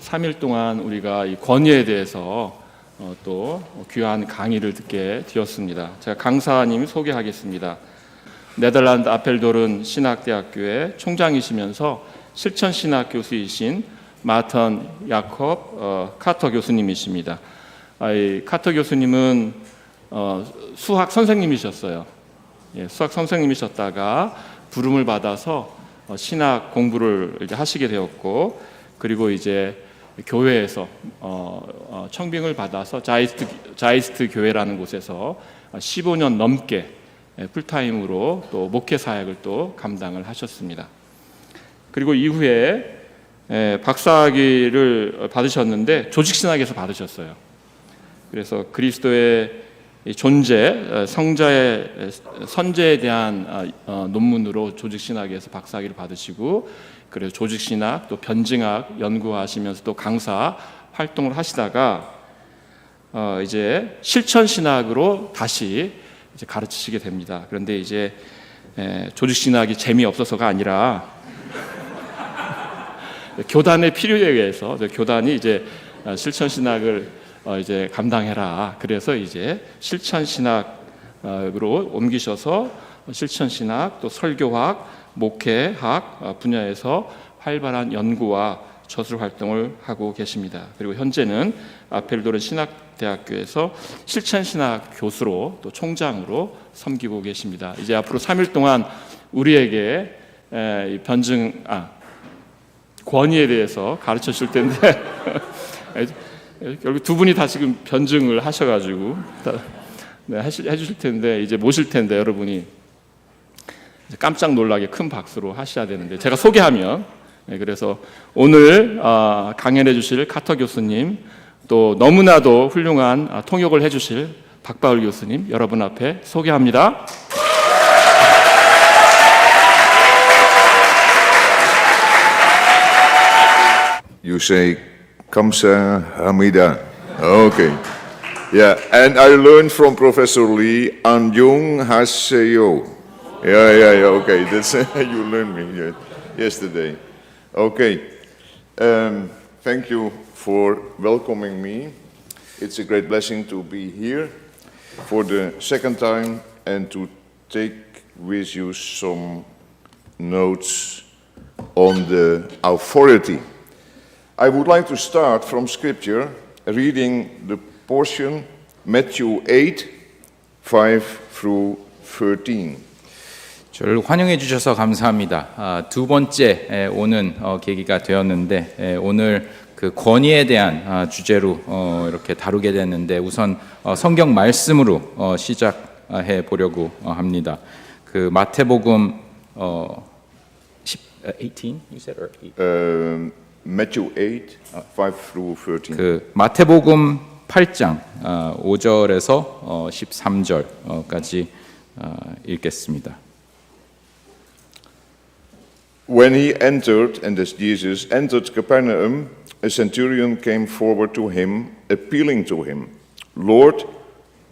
3일 동안 우리가 이 권위에 대해서 또 귀한 강의를 듣게 되었습니다. 제가 강사님 소개하겠습니다. 네덜란드 아펠도른 신학대학교의 총장이시면서 실천신학 교수이신 마튼 야콥 카터 교수님이십니다. 이 카터 교수님은 수학 선생님이셨어요. 수학 선생님이셨다가 부름을 받아서 신학 공부를 이제 하시게 되었고, 그리고 이제 교회에서 청빙을 받아서 자이스트 교회라는 곳에서 15년 넘게 풀타임으로 또 목회 사역을 또 감당을 하셨습니다. 그리고 이후에 박사학위를 받으셨는데 조직신학에서 받으셨어요. 그래서 그리스도의 존재, 성자의 선제에 대한 논문으로 조직신학에서 박사학위를 받으시고, 그래서 조직신학 또 변증학 연구하시면서 또 강사 활동을 하시다가 이제 실천신학으로 다시 이제 가르치시게 됩니다. 그런데 이제 조직신학이 재미없어서가 아니라 교단의 필요에 의해서 교단이 이제 실천신학을 이제 감당해라. 그래서 이제 실천신학으로 옮기셔서 실천신학 또 설교학, 목회학 분야에서 활발한 연구와 저술 활동을 하고 계십니다. 그리고 현재는 아펠도른 신학대학교에서 실천신학 교수로 또 총장으로 섬기고 계십니다. 이제 앞으로 3일 동안 우리에게 권위에 대해서 가르쳐 주실 텐데 결국 두 분이 다 지금 변증을 하셔가지고 해주실 텐데, 이제 모실 텐데 여러분이 깜짝 놀라게 큰 박수로 하셔야 되는데 제가 소개하면, 그래서 오늘 강연해 주실 카터 교수님, 또 너무나도 훌륭한 통역을 해 주실 박바울 교수님 여러분 앞에 소개합니다. You say 감사합니다. Okay. Yeah, and I learned from Professor Lee, 안녕하세요. Yeah. Okay, that's you learned me yesterday. Okay. Thank you for welcoming me. It's a great blessing to be here for the second time and to take with you some notes on the authority. I would like to start from Scripture, reading the portion Matthew 8, 5 through 13. 저를 환영해 주셔서 감사합니다. 두 번째 오는 계기가 되었는데, 오늘 그 권위에 대한 주제로 이렇게 다루게 됐는데, 우선 성경 말씀으로 시작해 보려고 합니다. 그 마태복음 18, you said, or Matthew 8, 5 through 13. 그 마태복음 8장 5절에서 13절까지 읽겠습니다. When he entered, and as Jesus entered Capernaum, a centurion came forward to him, appealing to him, Lord,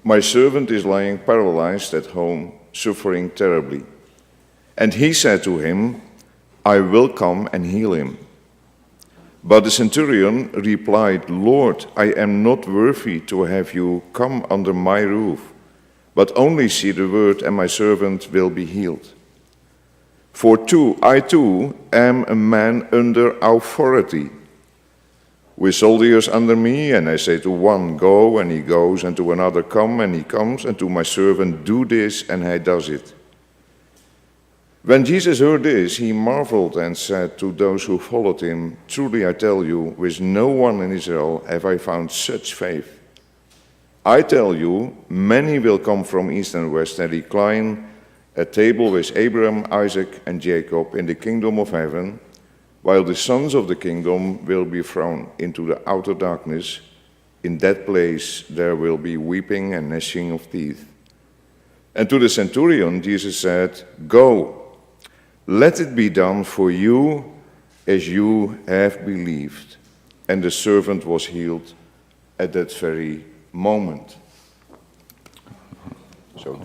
my servant is lying paralyzed at home, suffering terribly. And he said to him, I will come and heal him. But the centurion replied, Lord, I am not worthy to have you come under my roof, but only say the word and my servant will be healed. For I too am a man under authority, with soldiers under me, and I say to one, go, and he goes, and to another, come, and he comes, and to my servant, do this, and he does it. When Jesus heard this, he marveled and said to those who followed him, truly I tell you, with no one in Israel have I found such faith. I tell you, many will come from east and west and recline at table with Abraham, Isaac, and Jacob in the kingdom of heaven, while the sons of the kingdom will be thrown into the outer darkness. In that place there will be weeping and gnashing of teeth. And to the centurion Jesus said, go, let it be done for you as you have believed. And the servant was healed at that very moment. So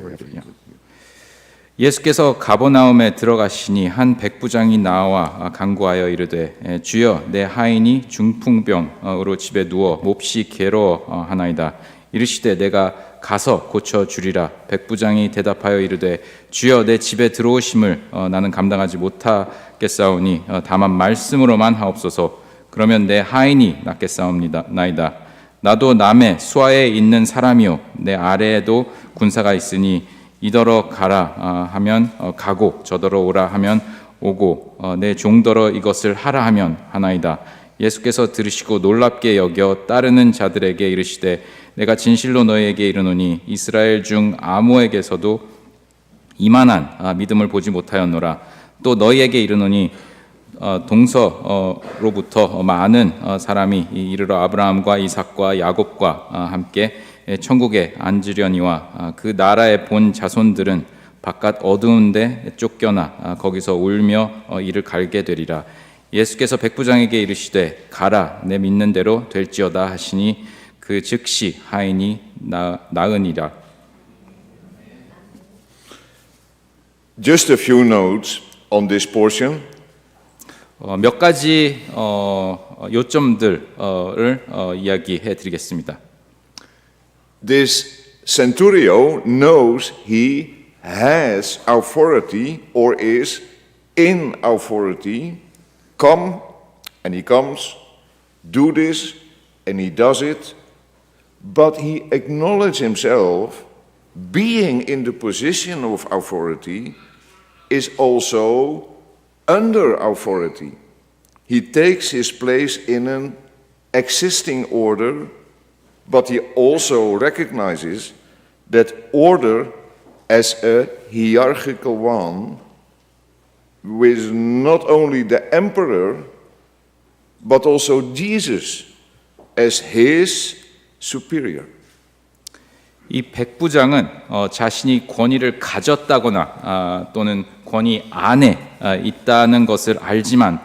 예수께서 가버나움에 들어가시니 한 백부장이 나와 간구하여 이르되 주여 내 하인이 중풍병으로 집에 누워 몹시 괴로워하나이다. 이르시되 내가 가서 고쳐 주리라. 백부장이 대답하여 이르되 주여 내 집에 들어오심을 나는 감당하지 못하겠사오니 다만 말씀으로만 하옵소서. 그러면 내 하인이 낫겠사옵나이다. 나도 남의 수하에 있는 사람이요 내 아래에도 군사가 있으니 이더러 가라 하면 가고 저더러 오라 하면 오고 내 종더러 이것을 하라 하면 하나이다. 예수께서 들으시고 놀랍게 여겨 따르는 자들에게 이르시되 내가 진실로 너희에게 이르노니 이스라엘 중 아무에게서도 이만한 믿음을 보지 못하였노라. 또 너희에게 이르노니 동서로부터 많은 사람이 이르러 아브라함과 이삭과 야곱과 함께 천국에 앉으려니와 그 나라의 본 자손들은 바깥 어두운 데 쫓겨나 거기서 울며 이를 갈게 되리라. 예수께서 백부장에게 이르시되 가라 내 믿는 대로 될지어다 하시니 그 즉시 하인이 나으니라. Just a few notes on this portion. 몇 가지 요점들을 이야기해 드리겠습니다. This centurion knows he has authority or is in authority. Come, and he comes. Do this, and he does it. But he acknowledges himself being in the position of authority is also under authority. He takes his place in an existing order, but he also recognizes that order as a hierarchical one with not only the emperor, but also Jesus as his superior. 이 백부장은 자신이 권위를 가졌다거나 또는 권위 안에 있다는 것을 알지만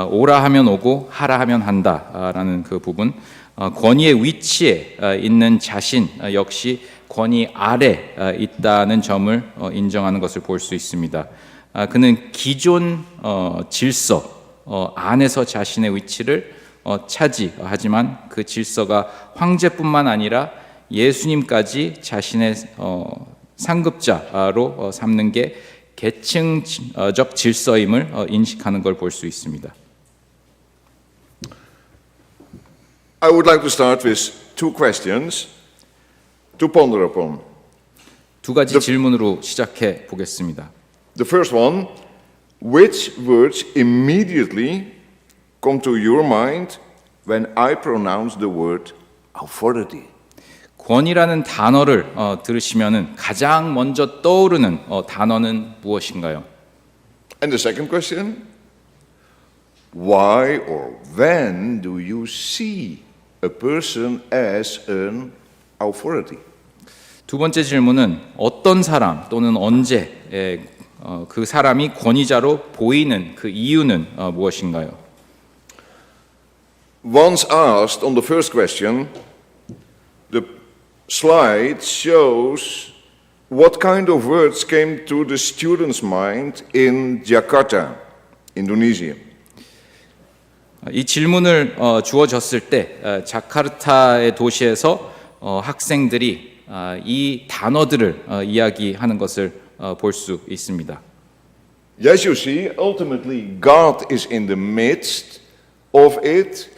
오라 하면 오고 하라 하면 한다라는 그 부분, 권위의 위치에 있는 자신 역시 권위 아래 있다는 점을 인정하는 것을 볼 수 있습니다. 그는 기존 질서 안에서 자신의 위치를 차지하지만 그 질서가 황제뿐만 아니라 예수님까지 자신의 상급자로 삼는 게 계층적 질서임을 인식하는 걸 볼 수 있습니다. I would like to start with two questions to ponder upon. 두 가지 질문으로 시작해 보겠습니다. The first one, which words immediately come to your mind when I pronounce the word authority? 권위라는 단어를 들으시면은 가장 먼저 떠오르는 단어는 무엇인가요? And the second question, why or when do you see a person as an authority? 두 번째 질문은 어떤 사람 또는 언제 그 사람이 권위자로 보이는 그 이유는 무엇인가요? Once asked on the first question, the slide shows what kind of words came to the student's mind in Jakarta, Indonesia. 이 질문을 주어졌을 때 자카르타의 도시에서 학생들이 이 단어들을 이야기하는 것을 볼 수 있습니다. Yes, you see, ultimately God is in the midst of it,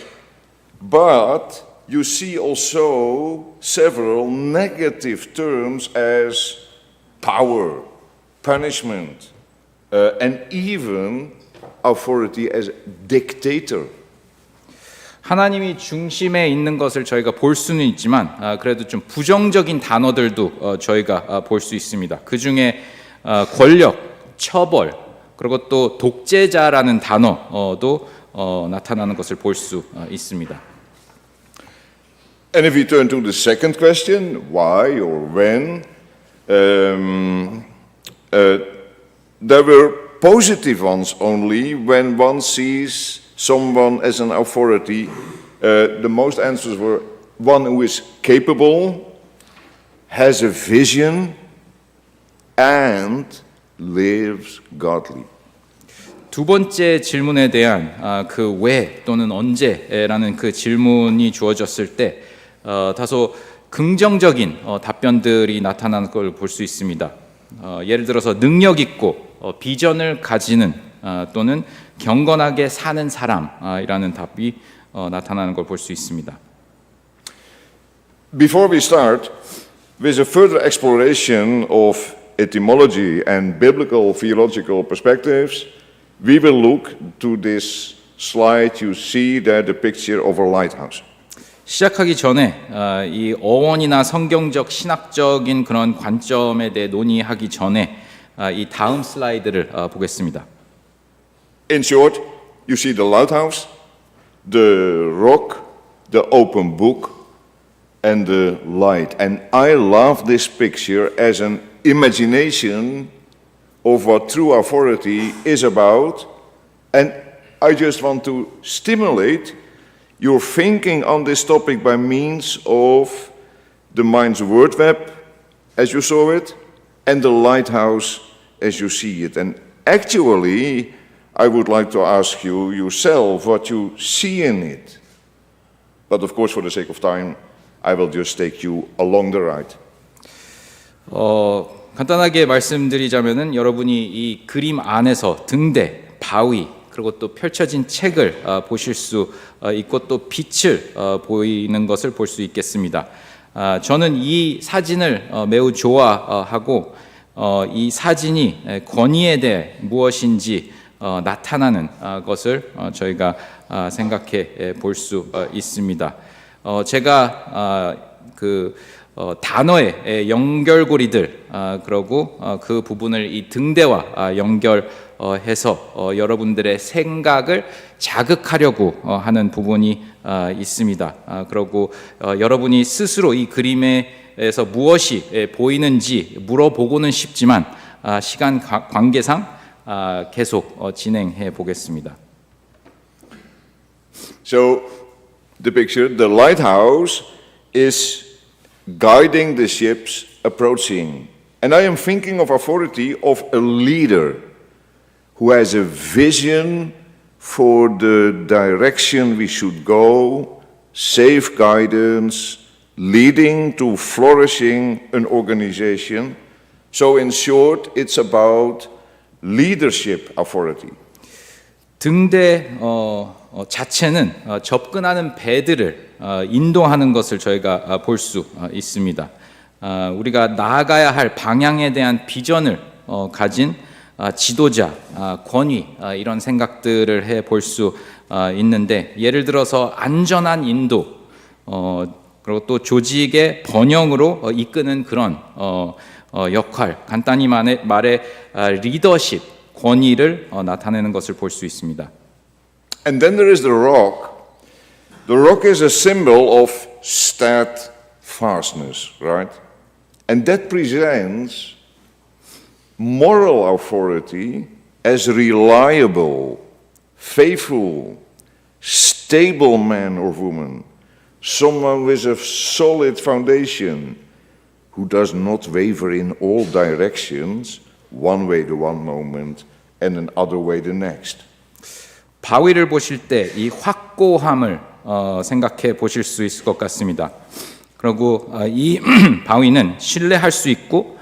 but you see also several negative terms as power, punishment, and even authority as dictator. 하나님이 중심에 있는 것을 저희가 볼 수는 있지만 그래도 좀 부정적인 단어들도 저희가 볼 수 있습니다. 그 중에 권력, 처벌, 그리고 또 독재자라는 단어도 나타나는 것을 볼 수 있습니다. And if we turn to the second question, why or when, there were positive ones only when one sees someone as an authority. The most answers were one who is capable, has a vision, and lives godly. 두 번째 질문에 대한 그 왜 또는 언제라는 그 질문이 주어졌을 때 다소 긍정적인 답변들이 나타나는 걸 볼 수 있습니다. 예를 들어서 능력 있고 비전을 가지는 또는 경건하게 사는 사람이라는 답이 나타나는 걸 볼 수 있습니다. Before we start with a further exploration of etymology and biblical theological perspectives, we will look to this slide. You see there the picture of a lighthouse. 시작하기 전에 이 어원이나 성경적 신학적인 그런 관점에 대해 논의하기 전에 이 다음 슬라이드를 보겠습니다. In short, you see the lighthouse, the rock, the open book, and the light. And I love this picture as an imagination of what true authority is about. And I just want to stimulate your thinking on this topic by means of the mind's word web, as you saw it, and the lighthouse as you see it. And actually, I would like to ask you yourself what you see in it. But of course, for the sake of time, I will just take you along the ride. 간단하게 말씀드리자면은 여러분이 이 그림 안에서 등대, 바위, 그리고 또 펼쳐진 책을 보실 수 있고 또 빛을 보이는 것을 볼 수 있겠습니다. 저는 이 사진을 매우 좋아하고 이 사진이 권위에 대해 무엇인지 나타나는 것을 저희가 생각해 볼 수 있습니다. 제가 그 단어의 연결고리들 그러고 그 부분을 이 등대와 연결해서 여러분들의 생각을 자극하려고 하는 부분이 있습니다. 그리고 여러분이 스스로 이 그림에서 무엇이 보이는지 물어보고는 싶지만 시간 관계상 계속 진행해 보겠습니다. So, the picture, the lighthouse is guiding the ships approaching. And I am thinking of authority of a leader who has a vision for the direction we should go, safe guidance, leading to flourishing an organization. So in short, it's about leadership authority. 등대 자체는 접근하는 배들을 인도하는 것을 저희가 볼 수 있습니다. 우리가 나아가야 할 방향에 대한 비전을 가진 지도자, 권위 이런 생각들을 해 볼 수 있는데 예를 들어서 안전한 인도 그리고 또 조직의 번영으로 이끄는 그런 역할, 간단히 말해 리더십, 권위를 나타내는 것을 볼 수 있습니다. And then there is the rock. The rock is a symbol of steadfastness, right? And that presents moral authority as reliable, faithful, stable man or woman, someone with a solid foundation who does not waver in all directions, one way the one moment and another way the next. 바위를 보실 때 이 확고함을 생각해 보실 수 있을 것 같습니다. 그리고 이 바위는 신뢰할 수 있고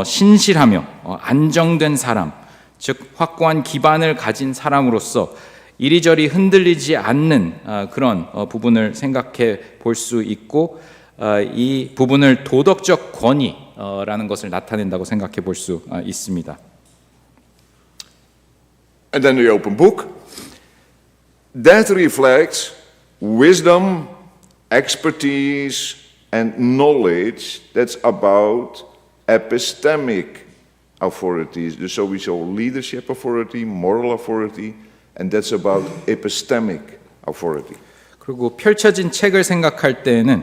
신실하며 안정된 사람, 즉 확고한 기반을 가진 사람으로서 이리저리 흔들리지 않는 그런 부분을 생각해 볼 수 있고 이 부분을 도덕적 권위라는 것을 나타낸다고 생각해 볼 수 있습니다. And then the open book. That reflects wisdom, expertise, and knowledge that's about epistemic authorities. So we saw leadership authority, moral authority, and that's about epistemic authority. 그리고 펼쳐진 책을 생각할 때에는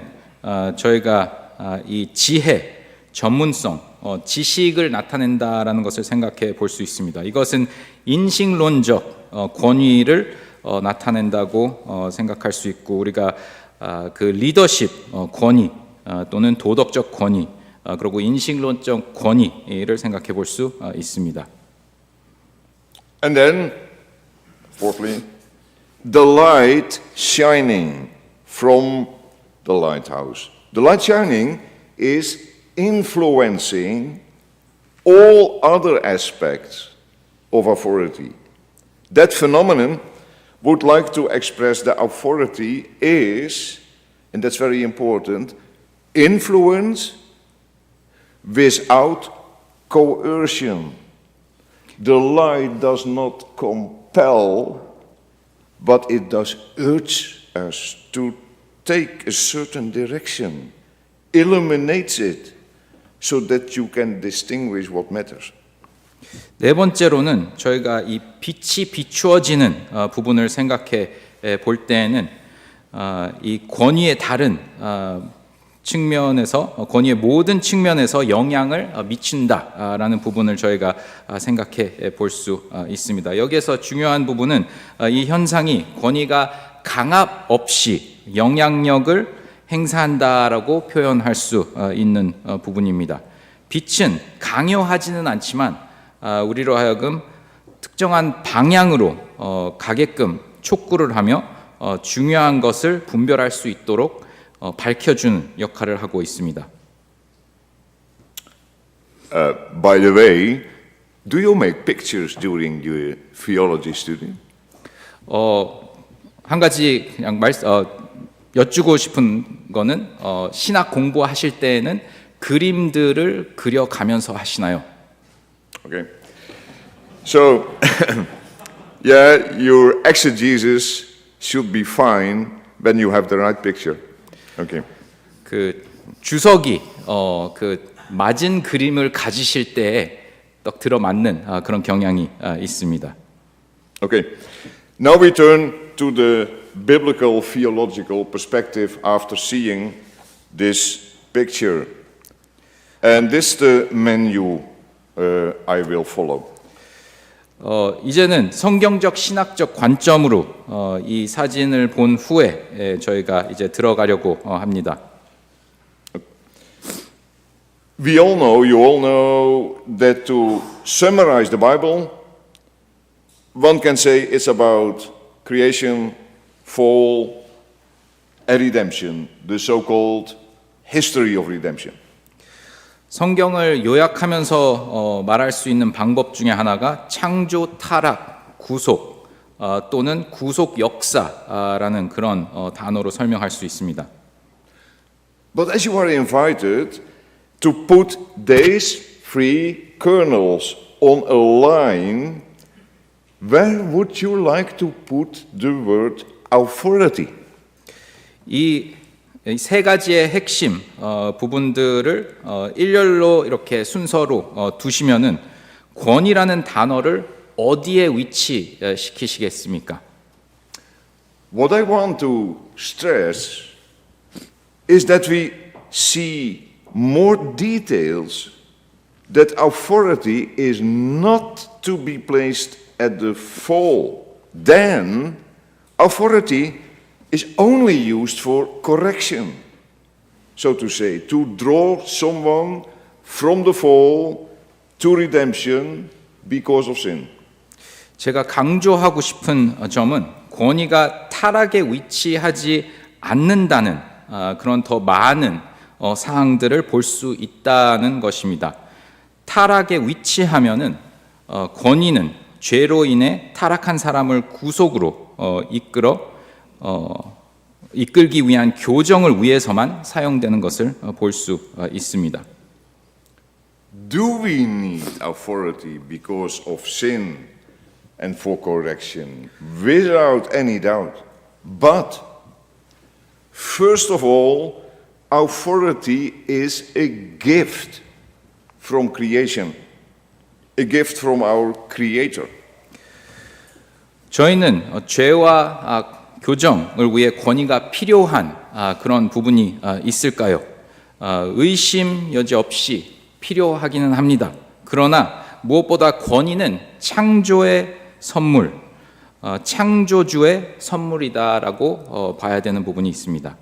저희가 이 지혜, 전문성, 지식을 나타낸다라는 것을 생각해 볼 수 있습니다. 이것은 인식론적 권위를 나타낸다고 생각할 수 있고 우리가 그 리더십 권위 또는 도덕적 권위 그리고 인식론적 권위를 생각해 볼 수 있습니다. And then, fourthly, the light shining from the lighthouse. The light shining is influencing all other aspects of authority. That phenomenon would like to express the authority is, and that's very important, influence without coercion. The light does not compel, but it does urge us to take a certain direction, illuminates it, so that you can distinguish what matters. 네 번째로는 저희가 이 빛이 비추어지는 부분을 생각해 볼 때에는 이 권위의 다른 측면에서 권위의 모든 측면에서 영향을 미친다라는 부분을 저희가 생각해 볼 수 있습니다. 여기에서 중요한 부분은 이 현상이 권위가 강압 없이 영향력을 행사한다라고 표현할 수 있는 부분입니다. 빛은 강요하지는 않지만 우리로 하여금 특정한 방향으로 가게끔 촉구를 하며 중요한 것을 분별할 수 있도록 밝혀주는 역할을 하고 있습니다. By the way, do you make pictures during your theology study? 한 가지 그냥 여쭈고 싶은 거는 신학 공부하실 때에는 그림들을 그려가면서 하시나요? Okay. So, yeah, your exegesis should be fine when you have the right picture. Okay. 그 주석이 그 맞은 그림을 가지실 때에 딱 들어맞는 그런 경향이 있습니다. Okay. Now we turn to the biblical theological perspective after seeing this picture. And this is the menu I will follow. 이제는 성경적 신학적 관점으로 이 사진을 본 후에 저희가 이제 들어가려고 합니다. We all know, you all know that to summarize the Bible, one can say it's about creation, fall, and redemption, the so-called history of redemption. 성경을 요약하면서 말할 수 있는 방법 중에 하나가 창조, 타락, 구속 또는 구속 역사라는 그런 단어로 설명할 수 있습니다. But as you are invited to put these three kernels on a line, where would you like to put the word authority? 이 세 가지의 핵심 부분들을 일렬로 이렇게 순서로 두시면은 권위라는 단어를 어디에 위치시키시겠습니까? What I want to stress is that we see more details that authority is not to be placed at the fall. Then authority is only used for correction, so to say, to draw someone from the fall to redemption because of sin. 제가 강조하고 싶은 점은 권위가 타락에 위치하지 않는다는 그런 더 많은 사항들을 볼 수 있다는 것입니다. 타락에 위치하면은 권위는 죄로 인해 타락한 사람을 구속으로 이끌기 위한 교정을 위해서만 사용되는 것을 볼 수 있습니다. Do we need authority because of sin and for correction? Without any doubt. But, first of all, authority is a gift from creation, a gift from our Creator. 저희는 죄와 교정을 위해 권위가 필요한 그런 부분이 있을까요? 의심 여지 없이 필요하기는 합니다. 그러나 무엇보다 권위는 창조의 선물, 창조주의 선물이다라고 봐야 되는 부분이 있습니다.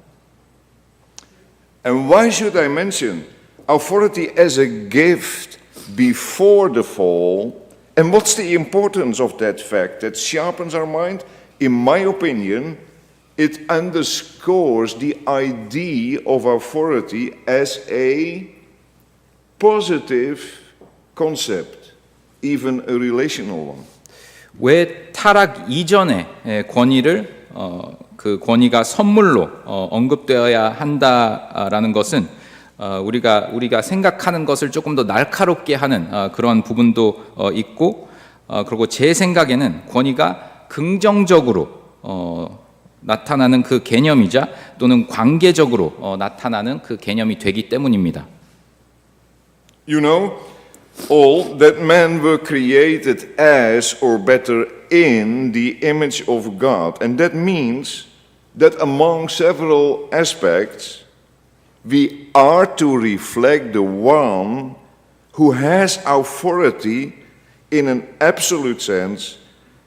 And why should I mention authority as a gift before the fall. And what's the importance of that fact that sharpens our mind? In my opinion, it underscores the idea of authority as a positive concept, even a relational one. 왜 타락 이전에 권위를 그 권위가 선물로 언급되어야 한다라는 것은 우리가 생각하는 것을 조금 더 날카롭게 하는 그런 부분도 있고, 그리고 제 생각에는 권위가 긍정적으로 나타나는 그 개념이자 또는 관계적으로 나타나는 그 개념이 되기 때문입니다. You know, all that men were created as, or better, in the image of God. And that means that among several aspects, we are to reflect the one who has authority in an absolute sense,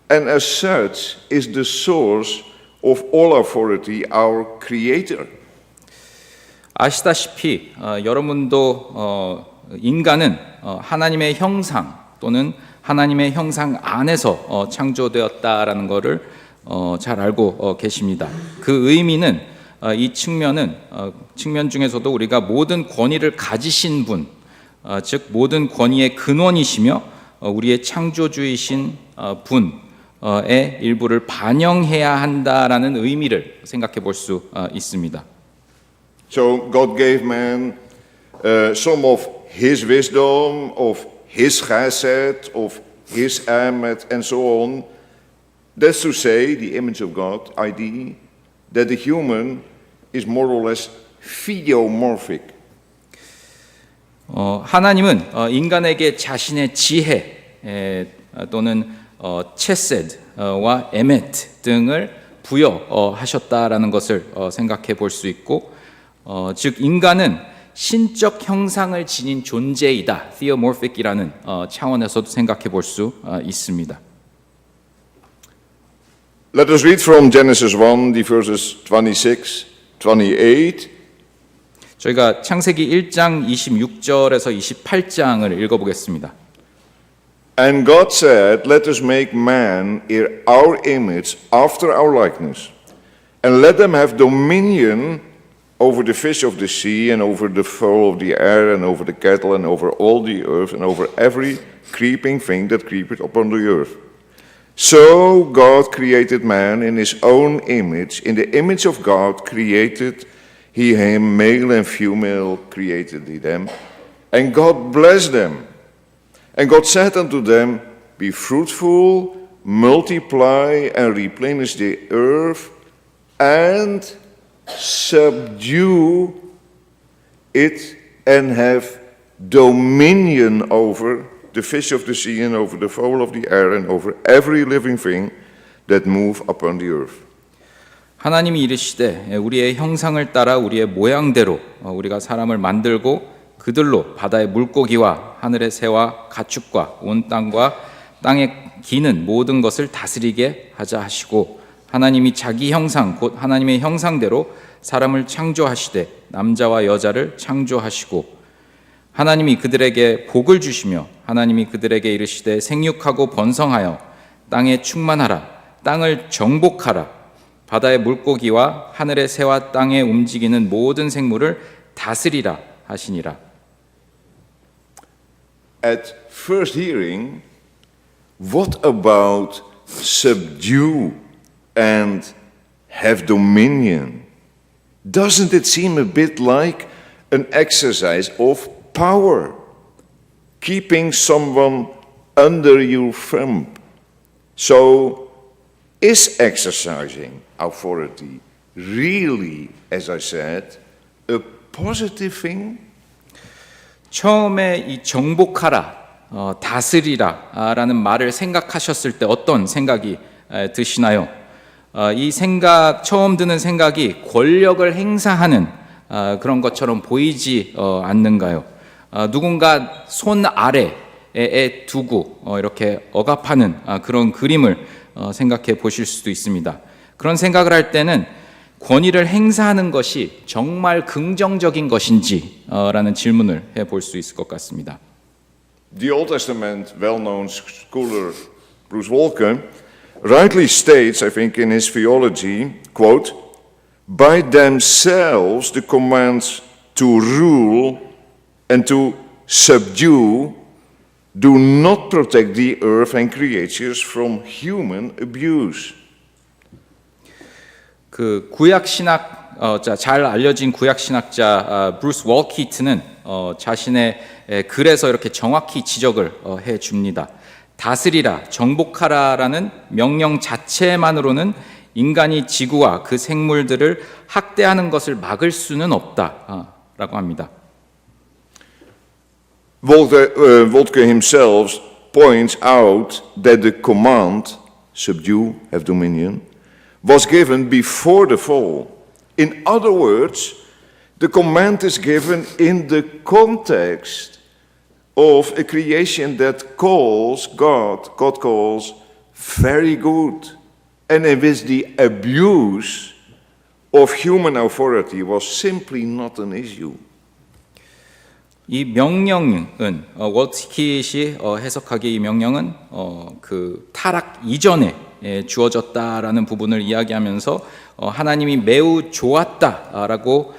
and as such is the source of all authority, our Creator. 아시다시피 여러분도 인간은 하나님의 형상 또는 하나님의 형상 안에서 창조되었다라는 것을 잘 알고 계십니다. 그 의미는 이 측면 중에서도 우리가 모든 권위를 가지신 분, 즉 모든 권위의 근원이시며 우리의 창조주이신 분의 일부를 반영해야 한다라는 의미를 생각해 볼 수 있습니다. So God gave man some of His wisdom, of His chesed, of His emet, and so on. That's to say, the image of God, idea, that the human is more or less theomorphic. 하나님은 인간에게 자신의 지혜 또는 체세드와 에메트 등을 부여하셨다라는 것을 생각해 볼 수 있고, 즉 인간은 신적 형상을 지닌 존재이다, theomorphic이라는 차원에서도 생각해 볼 수 있습니다. Let us read from Genesis 1, the verses 26, 28. 저희가 창세기 1장 26절에서 28장을 읽어보겠습니다. And God said, let us make man in our image, after our likeness, and let them have dominion over the fish of the sea, and over the fowl of the air, and over the cattle, and over all the earth, and over every creeping thing that creepeth upon the earth. So God created man in his own image. In the image of God created he him, male and female created he them. And God blessed them. And God said unto them, be fruitful, multiply, and replenish the earth, and subdue it, and have dominion over the fish of the sea, and over the fowl of the air, and over every living thing that move upon the earth. 하나님이 이르시되 우리의 형상을 따라 우리의 모양대로 우리가 사람을 만들고 그들로 바다의 물고기와 하늘의 새와 가축과 온 땅과 땅에 기는 모든 것을 다스리게 하자 하시고, 하나님이 자기 형상 곧 하나님의 형상대로 사람을 창조하시되 남자와 여자를 창조하시고, 하나님이 그들에게 복을 주시며 하나님이 그들에게 이르시되 생육하고 번성하여 땅에 충만하라, 땅을 정복하라, 바다의 물고기와 하늘의 새와 땅에 움직이는 모든 생물을 다스리라 하시니라. At first hearing, what about subdue and have dominion? Doesn't it seem a bit like an exercise of power, keeping someone under your thumb? So, is exercising authority really, as I said, a positive thing? 처음에 이 정복하라, 다스리라 라는 말을 생각하셨을 때 어떤 생각이 드시나요? 이 생각, 처음 드는 생각이 권력을 행사하는 그런 것처럼 보이지 않는가요? 누군가 손 아래에 두고 이렇게 억압하는 그런 그림을 생각해 보실 수도 있습니다. 그런 생각을 할 때는 권위를 행사하는 것이 정말 긍정적인 것인지 라는 질문을 해볼 수 있을 것 같습니다. The Old Testament well-known scholar Bruce Walker rightly states, I think, in his theology, quote, by themselves the commands to rule and to subdue do not protect the earth and creatures from human abuse. 그 구약 신학 잘 알려진 구약 신학자 브루스 월키트는 자신의 글에서 이렇게 정확히 지적을 해 줍니다. 다스리라, 정복하라라는 명령 자체만으로는 인간이 지구와 그 생물들을 학대하는 것을 막을 수는 없다라고 합니다. Wolke himself points out that the command, subdue, have dominion, was given before the fall. In other words, the command is given in the context of a creation that God calls very good, and in which the abuse of human authority was simply not an issue. 이 명령은 월키트이 해석하기에 이 명령은 그 타락 이전에 주어졌다라는 부분을 이야기하면서 하나님이 매우 좋았다라고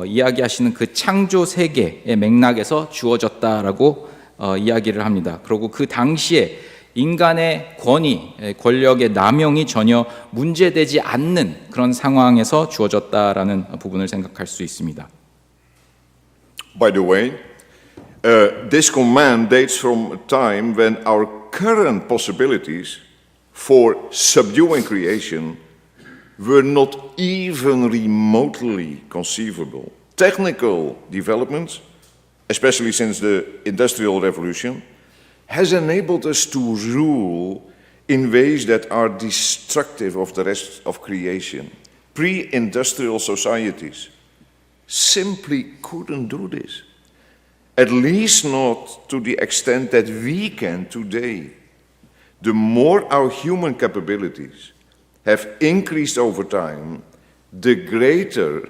이야기하시는 그 창조 세계의 맥락에서 주어졌다라고 이야기를 합니다. 그리고 그 당시에 인간의 권위, 권력의 남용이 전혀 문제되지 않는 그런 상황에서 주어졌다라는 부분을 생각할 수 있습니다. By the way, this command dates from a time when our current possibilities for subduing creation were not even remotely conceivable. Technical developments, especially since the Industrial Revolution, has enabled us to rule in ways that are destructive of the rest of creation. Pre-industrial societies simply couldn't do this, at least not to the extent that we can today. The more our human capabilities have increased over time, the greater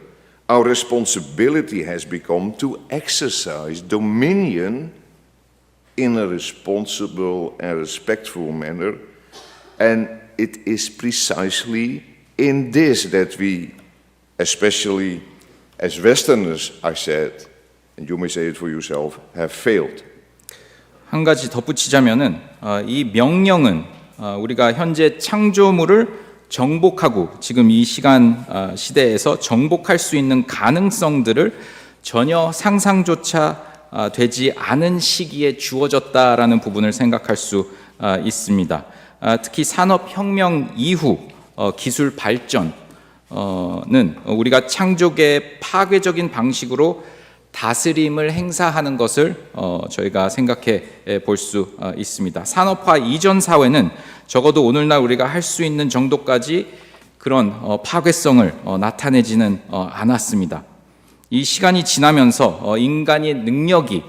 our responsibility has become to exercise dominion in a responsible and respectful manner. And it is precisely in this that we, especially as Westerners, I said, and you may say it for yourself, have failed. 한 가지 덧붙이자면은 이 명령은 우리가 현재 창조물을 정복하고 지금 이 시대에서 정복할 수 있는 가능성들을 전혀 상상조차 되지 않은 시기에 주어졌다라는 부분을 생각할 수 있습니다. 특히 산업혁명 이후 기술 발전은 우리가 창조계의 파괴적인 방식으로 다스림을 행사하는 것을 저희가 생각해 볼 수 있습니다. 산업화 이전 사회는 적어도 오늘날 우리가 할 수 있는 정도까지 그런 파괴성을 나타내지는 않았습니다. 이 시간이 지나면서 인간의 능력이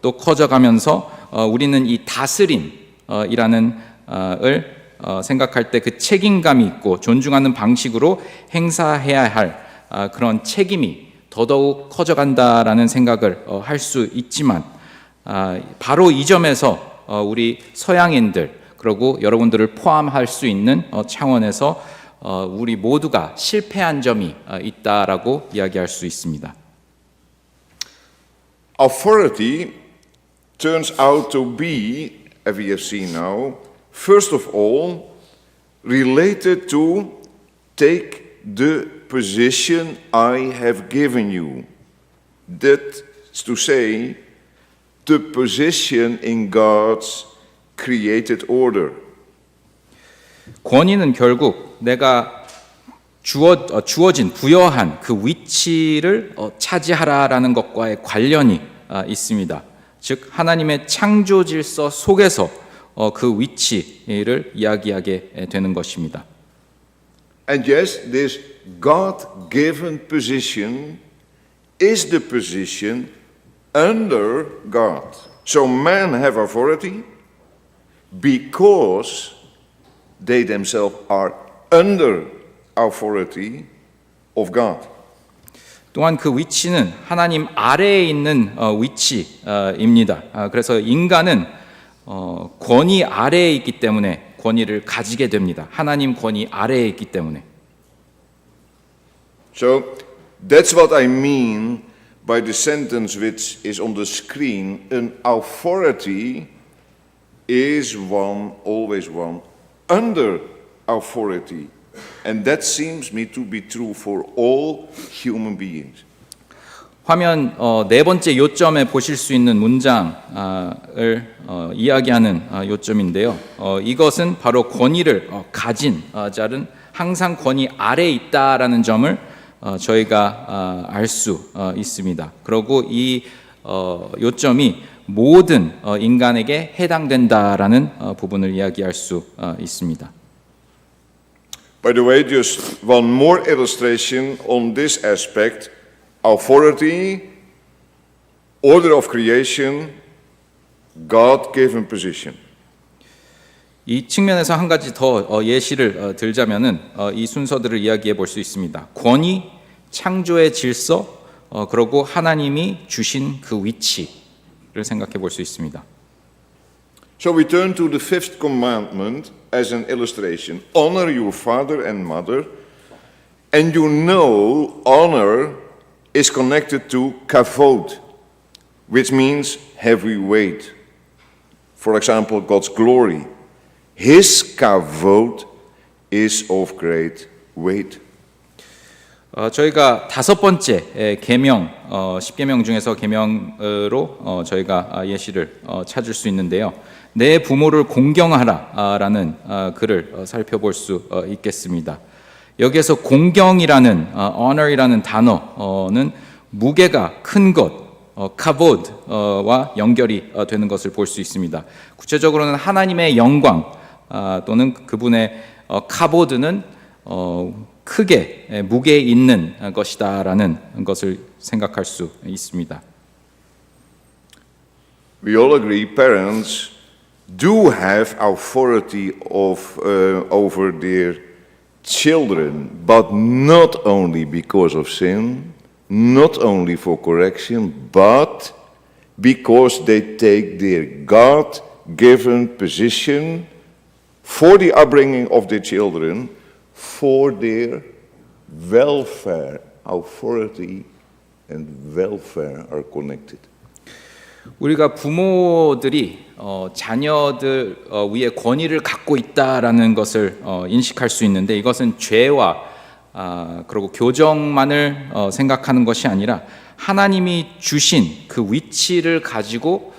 또 커져가면서 우리는 이 다스림이라는 을 생각할 때 그 책임감이 있고 존중하는 방식으로 행사해야 할 그런 책임이 더더욱 커져간다라는 생각을 할 수 있지만 바로 이 점에서 우리 서양인들 그리고 여러분들을 포함할 수 있는 차원에서 우리 모두가 실패한 점이 있다라고 이야기할 수 있습니다. Authority turns out to be, as we have seen now, first of all, related to take the position I have given you. That is to say, the position in God's created order. 권위는 결국 내가 주어진 부여한 그 위치를 차지하라라는 것과의 관련이 있습니다. 즉 하나님의 창조 질서 속에서 그 위치를 이야기하게 되는 것입니다. And yes, this God-given position is the position under God. So men have authority because they themselves are under authority of God. 또한 그 위치는 하나님 아래에 있는 위치입니다. 그래서 인간은 권위 아래에 있기 때문에 권위를 가지게 됩니다. 하나님 권위 아래에 있기 때문에. So that's what I mean by the sentence which is on the screen. An authority is one, always one, under authority. And that seems me to be true for all human beings. 화면 네 번째 요점에 보실 수 있는 문장을 이야기하는 요점인데요. 이것은 바로 권위를 가진 자는 항상 권위 아래에 있다라는 점을 저희가 알 수 있습니다. 그리고 이 요점이 모든 인간에게 해당된다라는 부분을 이야기할 수 있습니다. By the way, just one more illustration on this aspect. Authority, order of creation, God-given position. 이 측면에서 한 가지 더 예시를 들자면은 이 순서들을 이야기해 볼 수 있습니다. 권위, 창조의 질서, 그리고 하나님이 주신 그 위치를 생각해 볼 수 있습니다. So we turn to the fifth commandment as an illustration. Honor your father and mother. And you know honor is connected to kavod, which means heavy weight. For example, God's glory. His kavod is of great weight. 저희가 다섯 번째 계명, 10계명 중에서 계명으로 저희가 예시를 찾을 수 있는데요. 내 부모를 공경하라라는 글을 살펴볼 수 있겠습니다. 여기에서 공경이라는 honor이라는 단어는 무게가 큰 것, 카보드와 연결이 되는 것을 볼 수 있습니다. 구체적으로는 하나님의 영광 또는 그분의 카보드는 크게 무게 있는 것이다라는 것을 생각할 수 있습니다. We all agree parents do have authority over their children, but not only because of sin, not only for correction, but because they take their God-given position for the upbringing of their children, for their welfare. Authority and welfare are connected. 우리가 부모들이 자녀들 위에 권위를 갖고 있다라는 것을 인식할 수 있는데 이것은 죄와 그리고 교정만을 생각하는 것이 아니라 하나님이 주신 그 위치를 가지고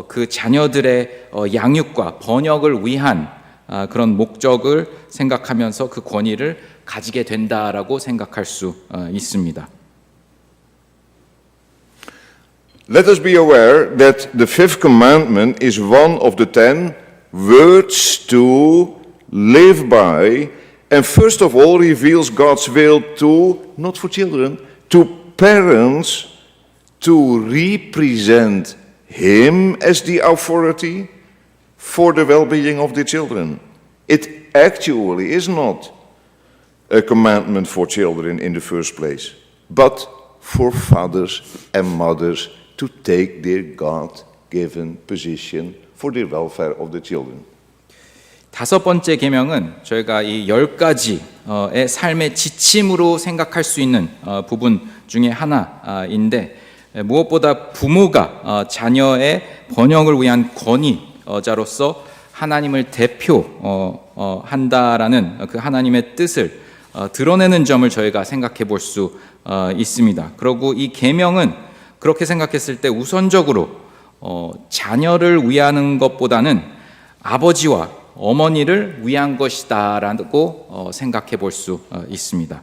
그 자녀들의 양육과 번역을 위한 그런 목적을 생각하면서 그 권위를 가지게 된다라고 생각할 수 있습니다. Let us be aware that the fifth commandment is one of the 10 words to live by, and first of all reveals God's will to, not for children, to parents to represent Him as the authority for the well-being of their children. It actually is not a commandment for children in the first place, but for fathers and mothers to take their God-given position for the welfare of the children. 다섯 번째 계명은 저희가 이 10가지의 삶의 지침으로 생각할 수 있는 부분 중에 하나인데 무엇보다 부모가 자녀의 번영을 위한 권위자로서 하나님을 대표한다라는 그 하나님의 뜻을 드러내는 점을 저희가 생각해 볼 수 있습니다. 그리고 이 계명은 그렇게 생각했을 때 우선적으로 자녀를 위하는 것보다는 아버지와 어머니를 위한 것이다라고 생각해 볼 수 있습니다.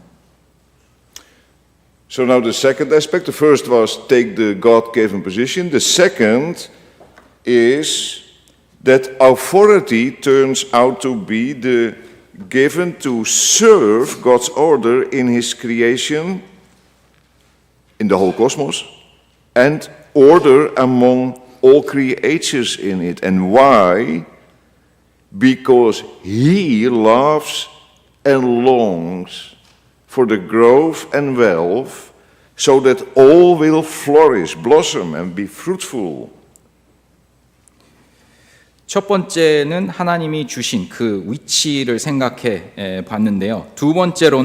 So now the second aspect, the first was take the God-given position. The second is that authority turns out to be the given to serve God's order in His creation, in the whole cosmos, and order among all creatures in it. And why? Because He loves and longs for the growth and wealth, so that all will flourish, blossom, and be fruitful. 첫 번째는 하나님이 주신 그 위치를 생각해 봤는데요. 두 번째로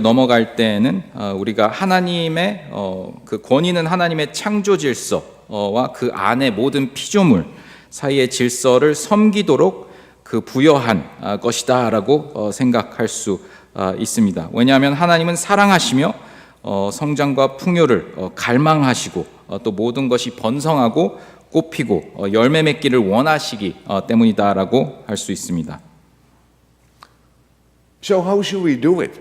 넘어갈 때는 우리가 하나님의 그 권위는 하나님의 창조 질서와 그 안에 모든 피조물 사이의 질서를 섬기도록 그 부여한 것이다라고 생각할 수 있습니다. 왜냐하면 하나님은 사랑하시며 성장과 풍요를 갈망하시고 또 모든 것이 번성하고 꽃피고 열매 맺기를 원하시기 때문이다라고 할 수 있습니다. So how should we do it?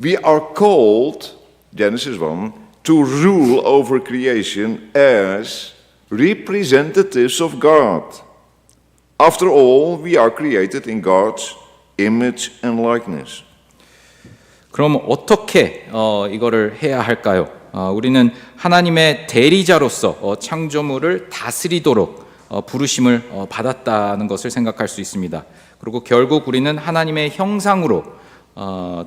We are called, Genesis 1, to rule over creation as representatives of God. After all, we are created in God's image and likeness. 그럼 어떻게 이거를 해야 할까요? 우리는 하나님의 대리자로서 창조물을 다스리도록 부르심을 받았다는 것을 생각할 수 있습니다. 그리고 결국 우리는 하나님의 형상으로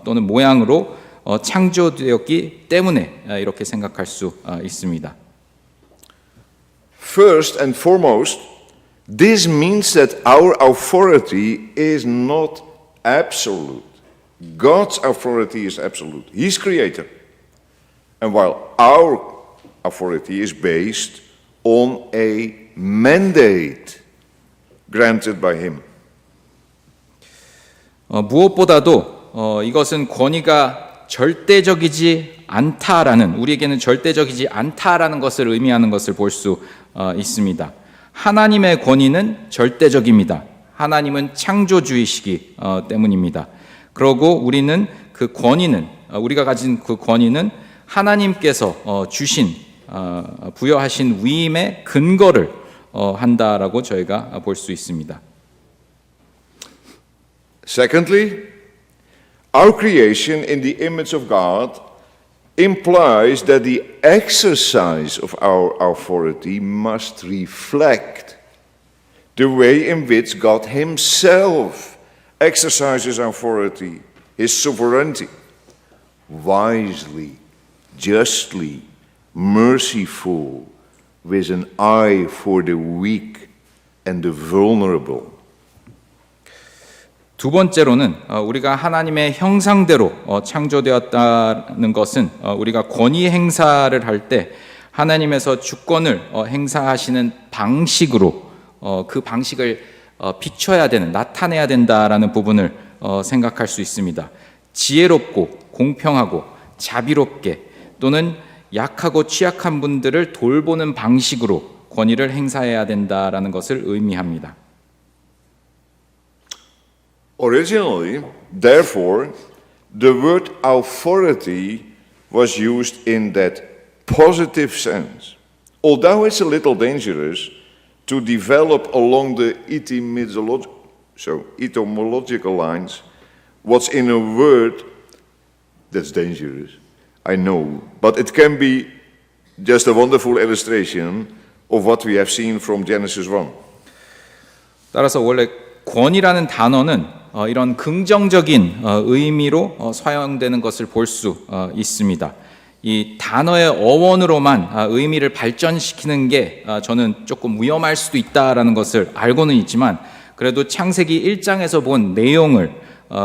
또는 모양으로 창조되었기 때문에 이렇게 생각할 수 있습니다. First and foremost, this means that our authority is not absolute. God's authority is absolute. He's creator. And while our authority is based on a mandate granted by him. 무엇보다도 이것은 권위가 절대적이지 않다라는, 우리에게는 절대적이지 않다라는 것을 의미하는 것을 볼 수 있습니다. 하나님의 권위는 절대적입니다. 하나님은 창조주이시기 때문입니다. 그리고 우리는 그 권위는, 우리가 가진 그 권위는 하나님께서 주신 부여하신 위임의 근거를 한다라고 저희가 볼 수 있습니다. Secondly, our creation in the image of God implies that the exercise of our authority must reflect the way in which God himself exercises authority, his sovereignty, wisely, justly, merciful, with an eye for the weak and the vulnerable. 두 번째로는 우리가 하나님의 형상대로 창조되었다는 것은 우리가 권위 행사를 할 때 하나님에서 주권을 행사하시는 방식으로 그 방식을 비춰야 되는, 나타내야 된다라는 부분을 생각할 수 있습니다. 지혜롭고 공평하고 자비롭게 또는 약하고 취약한 분들을 돌보는 방식으로 권위를 행사해야 된다라는 것을 의미합니다. Originally, therefore, the word authority was used in that positive sense. Although it's a little dangerous to develop along the etymological lines what's in a word that's dangerous, I know, but it can be just a wonderful illustration of what we have seen from Genesis 1. 따라서 원래 권위라는 단어는 이런 긍정적인 의미로 사용되는 것을 볼 수 있습니다. 이 단어의 어원으로만 의미를 발전시키는 게 저는 조금 위험할 수도 있다라는 것을 알고는 있지만 그래도 창세기 1장에서 본 내용을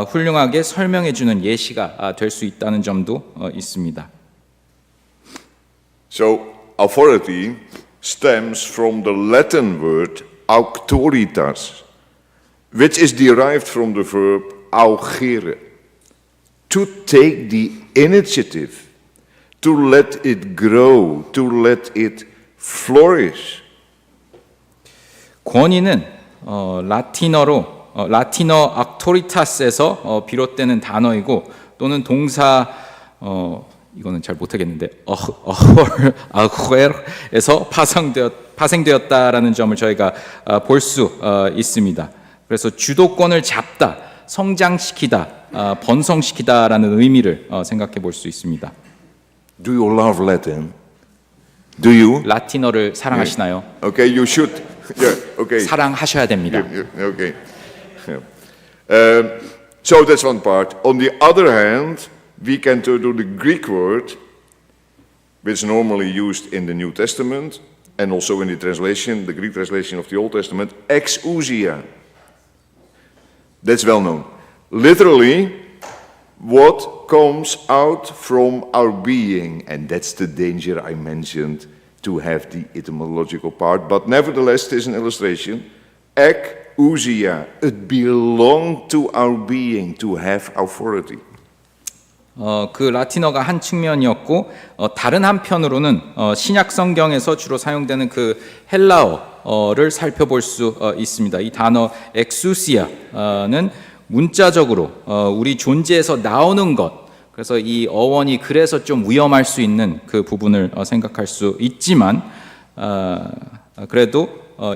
훌륭하게 설명해 주는 예시가 될 수 있다는 점도 있습니다. So, authority stems from the Latin word auctoritas, which is derived from the verb augere, to take the initiative, to let it grow, to let it flourish. 권위는 라틴어 auctoritas에서 비롯되는 단어이고 또는 동사 이거는 잘 못하겠는데 auger에서 파생되었다라는 점을 저희가 볼 수 있습니다. 그래서 주도권을 잡다, 성장시키다, 번성시키다라는 의미를 생각해 볼 수 있습니다. Do you love Latin? Do you? 라틴어를 사랑하시나요? Okay, you should. Yeah, okay. 사랑하셔야 됩니다. Okay. So that's one part. On the other hand, we can turn to the Greek word, which is normally used in the New Testament, and also in the translation, the Greek translation of the Old Testament, exousia. That's well known. Literally, what comes out from our being, and that's the danger I mentioned, to have the etymological part, but nevertheless, it is an illustration. Exousia, it belonged to our being to have authority. 그 라틴어가 한 측면이었고 다른 한편으로는 신약 성경에서 주로 사용되는 그 헬라어를 살펴볼 수 있습니다. 이 단어 엑수시아는 문자적으로 우리 존재에서 나오는 것, 그래서 이 어원이 그래서 좀 위험할 수 있는 그 부분을 생각할 수 있지만 그래도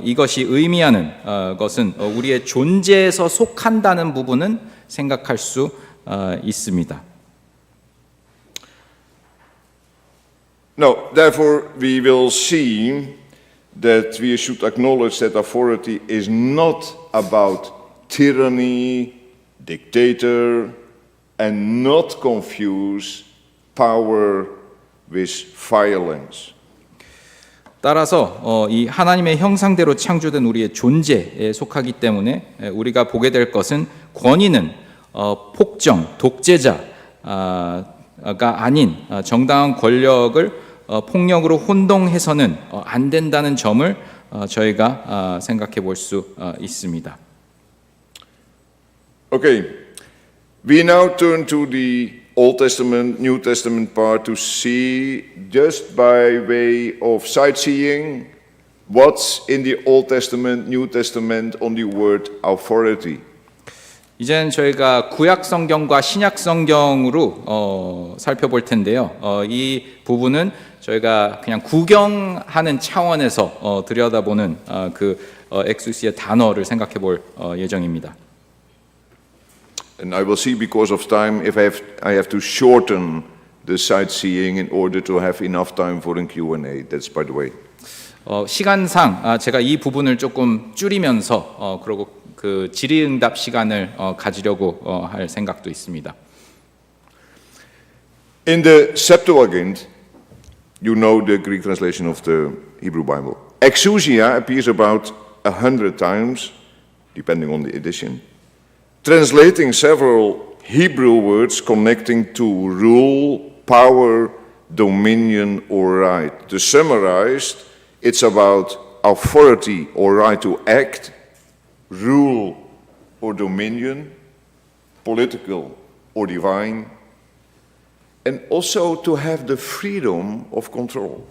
이것이 의미하는 것은 우리의 존재에서 속한다는 부분은 생각할 수 있습니다. Now, therefore, we will see that we should acknowledge that authority is not about tyranny, dictator, and not confuse power with violence. 따라서 이 하나님의 형상대로 창조된 우리의 존재에 속하기 때문에 우리가 보게 될 것은 권위는 폭정, 독재자가 아닌 정당한 권력을 폭력으로 혼동해서는 안 된다는 점을 저희가 생각해 볼 수 있습니다. Okay, we now turn to the Old Testament, New Testament part to see, just by way of sightseeing, what's in the Old Testament, New Testament on the word authority. 이제는 저희가 구약 성경과 신약 성경으로 살펴볼 텐데요. 이 부분은 저희가 그냥 구경하는 차원에서 들여다보는 그 엑수시의 단어를 생각해 볼 예정입니다. And I will see, because of time, if I have to shorten the sightseeing in order to have enough time for a Q&A. That's by the way. 시간상 제가 이 부분을 조금 줄이면서 그리고 그 질의응답 시간을 가지려고 할 생각도 있습니다. In the Septuagint, you know the Greek translation of the Hebrew Bible. Exousia appears about 100 times, depending on the edition, translating several Hebrew words connecting to rule, power, dominion, or right. To summarize, it's about authority or right to act, rule or dominion, political or divine, and also to have the freedom of control.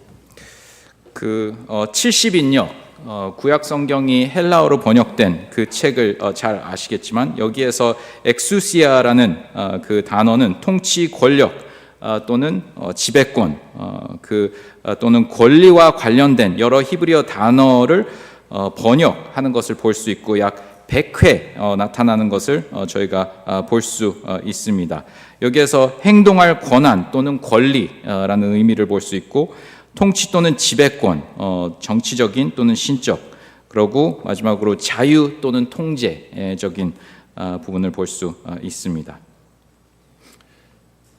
그 70인역 구약 성경이 헬라어로 번역된 그 책을 잘 아시겠지만 여기에서 엑수시아라는 그 단어는 통치 권력 또는 지배권 또는 권리와 관련된 여러 히브리어 단어를 번역하는 것을 볼 수 있고 약 100회 나타나는 것을 저희가 볼 수 있습니다. 여기에서 행동할 권한 또는 권리라는 의미를 볼 수 있고 통치 또는 지배권, 정치적인 또는 신적, 그리고 마지막으로 자유 또는 통제적인 부분을 볼 수 있습니다.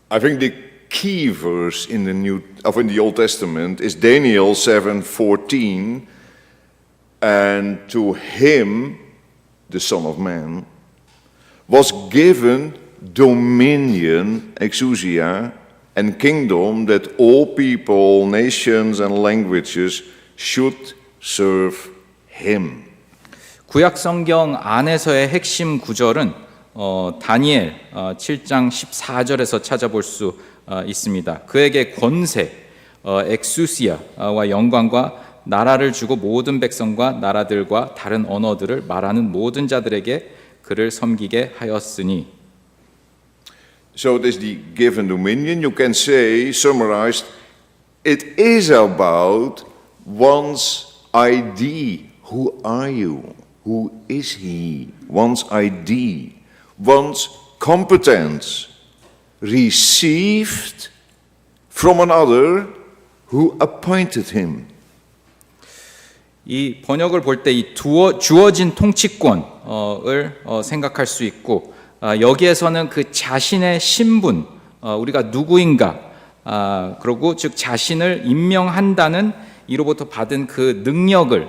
I think the key verse in the Old Testament is Daniel 7:14, and to him, the Son of Man, was given dominion, exousia, and kingdom, that all people, nations, and languages should serve him. 구약 성경 안에서의 핵심 구절은 다니엘 7장 14절에서 찾아볼 수 있습니다. 그에게 권세, 엑수시아와 영광과 나라를 주고 모든 백성과 나라들과 다른 언어들을 말하는 모든 자들에게 그를 섬기게 하였으니. So it is the given dominion. You can say, summarized, it is about one's ID. Who are you? Who is he? One's ID. One's competence received from another who appointed him. 이 번역을 볼 때 이 주어진 통치권을 생각할 수 있고 여기에서는 그 자신의 신분, 우리가 누구인가, 그리고 즉 자신을 임명한다는 이로부터 받은 그 능력을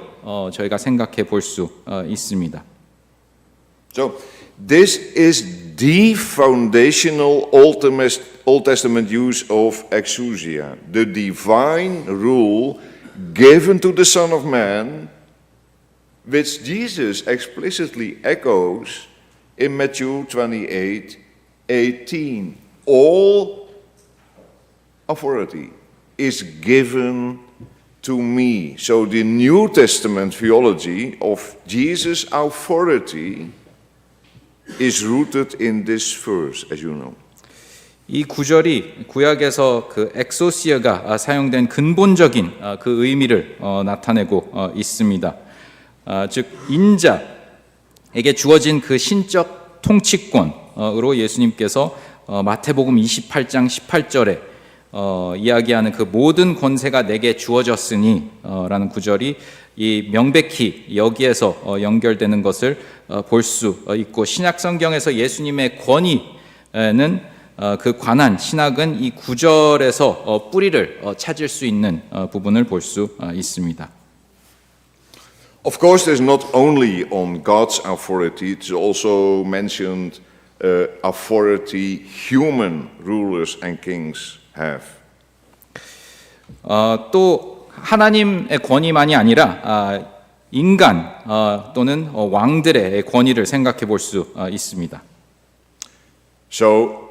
저희가 생각해 볼 수 있습니다. So, this is the foundational Old Testament use of exousia, the divine rule given to the Son of Man, which Jesus explicitly echoes in Matthew 28:18. All authority is given to me. So the New Testament theology of Jesus' authority is rooted in this verse, as you know. 이 구절이 구약에서 그 엑소시아가 사용된 근본적인 그 의미를 나타내고 있습니다. 즉 인자에게 주어진 그 신적 통치권으로 예수님께서 마태복음 28장 18절에 이야기하는 그 모든 권세가 내게 주어졌으니 라는 구절이 이 명백히 여기에서 연결되는 것을 볼 수 있고, 신약 성경에서 예수님의 권위는 그 관한 신학은 이 구절에서 뿌리를 찾을 수 있는 부분을 볼 수 있습니다. Of course, there's not only on God's authority, it's also mentioned authority human rulers and kings have. 또 하나님의 권위만이 아니라 인간 또는 왕들의 권위를 생각해 볼 수 있습니다. So,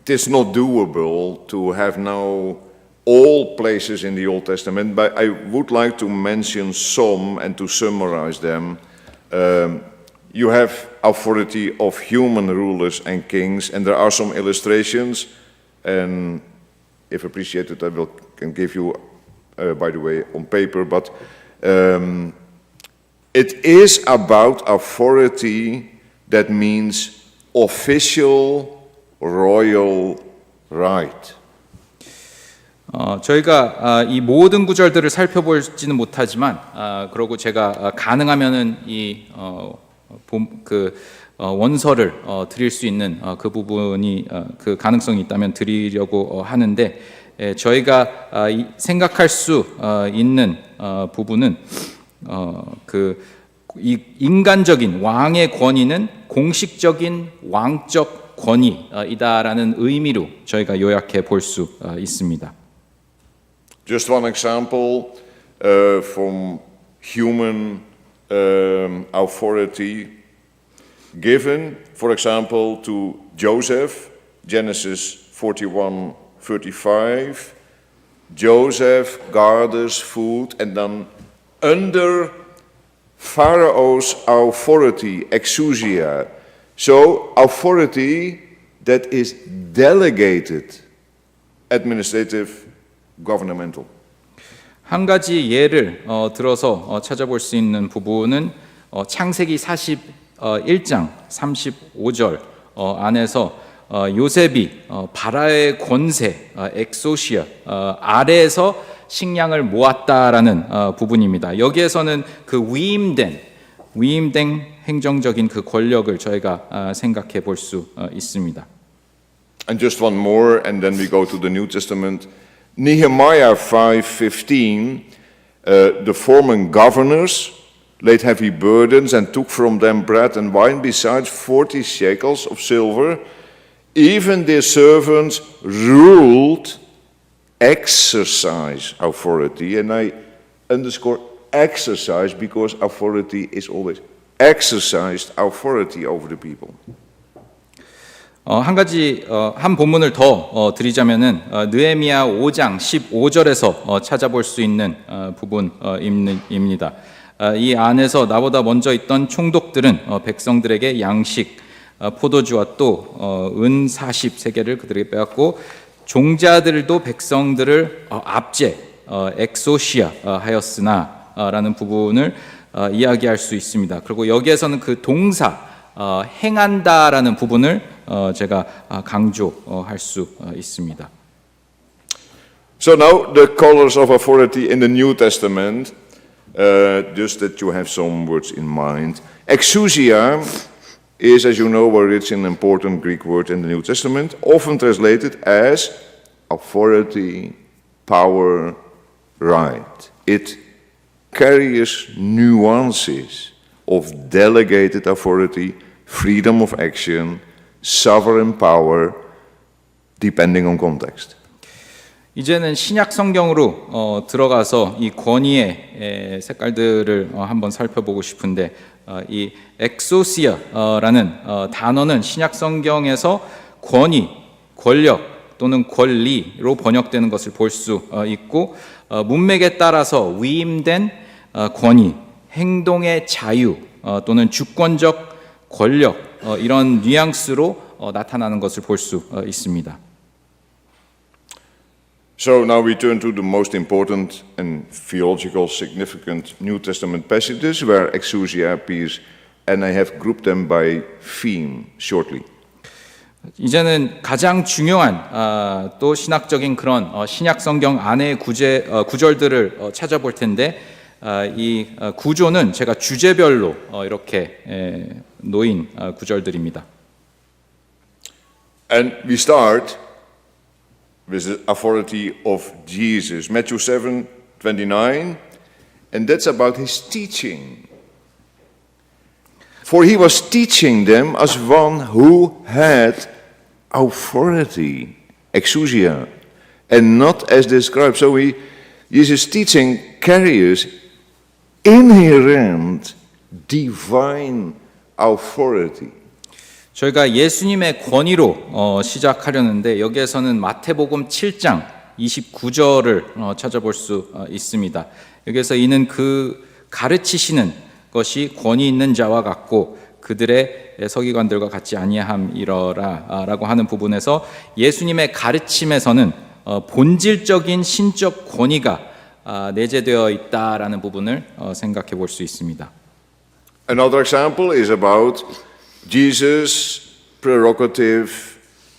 it's not doable to have now all places in the Old Testament, but I would like to mention some and to summarize them. You have authority of human rulers and kings, and there are some illustrations, and if appreciated, I can give you, by the way, on paper, but it is about authority that means official royal right. 저희가 이 모든 구절들을 살펴보지는 못하지만, 그러고 제가 가능하면은 이 원서를 드릴 수 있는 그 부분이 그 가능성이 있다면 드리려고 하는데, 저희가 생각할 수 있는 부분은 이 인간적인 왕의 권위는 공식적인 왕적 권위이다라는 의미로 저희가 요약해 볼 수 있습니다. Just one example from human authority given, for example, to Joseph, Genesis 41:35. Joseph gathers food and then under Pharaoh's authority, exousia. So authority that is delegated, administrative, governmental. 한 가지 예를 들어서 찾아볼 수 있는 부분은 창세기 41장 35절 안에서 요셉이 바라의 권세, 엑소시아 아래에서 식량을 모았다라는 부분입니다. 여기에서는 그 위임된 행정적인 그 권력을 저희가 생각해 볼 수 있습니다. And just one more, and then we go to the New Testament. Nehemiah 5:15, the former governors laid heavy burdens and took from them bread and wine besides 40 shekels of silver. Even their servants ruled, exercise authority, and I underscore exercise because authority is always exercised authority over the people. 한 본문을 더 드리자면은 느헤미야 5장 15절에서 찾아볼 수 있는 부분입니다. 이 안에서 나보다 먼저 있던 총독들은 백성들에게 양식, 포도주와 또 은 40세겔을 그들에게 빼앗고 종자들도 백성들을 압제, 엑소시아 하였으나 라는 부분을 이야기할 수 있습니다. 그리고 여기에서는 그 동사 행한다라는 부분을 제가 강조할 수 있습니다. So now the colors of authority in the New Testament, just that you have some words in mind. Exousia is, as you know, where it's an important Greek word in the New Testament, often translated as authority, power, right. It carries nuances of delegated authority, freedom of action, sovereign power, depending on context. 이제는 신약 성경으로 들어가서 이 권위의 색깔들을 한번 살펴보고 싶은데 이 엑소시아라는 단어는 신약 성경에서 권위, 권력 또는 권리로 번역되는 것을 볼 수 있고 문맥에 따라서 위임된 권위, 행동의 자유 또는 주권적 권력 이런 뉘앙스로 나타나는 것을 볼 수 있습니다. So now we turn to the most important and theological significant New Testament passages where exousia appears, and I have grouped them by theme shortly. 이제는 가장 중요한 또 신학적인 그런 신약 성경 안의 구절들을 찾아볼 텐데 이 구조는 제가 주제별로 이렇게 놓인 구절들입니다. And we start with the authority of Jesus. Matthew 7:29, and that's about his teaching. For he was teaching them as one who had authority, exousia, and not as the scribes. So Jesus' teaching carries inherent divine authority. 저희가 예수님의 권위로 시작하려는데 여기에서는 마태복음 7장 29절을 찾아볼 수 있습니다. 여기에서 이는 그 가르치시는 것이 권위 있는 자와 같고 그들의 서기관들과 같지 아니함이러라 라고 하는 부분에서 예수님의 가르침에서는 본질적인 신적 권위가 내재되어 있다라는 부분을 생각해 볼 수 있습니다. Another example is about Jesus' prerogative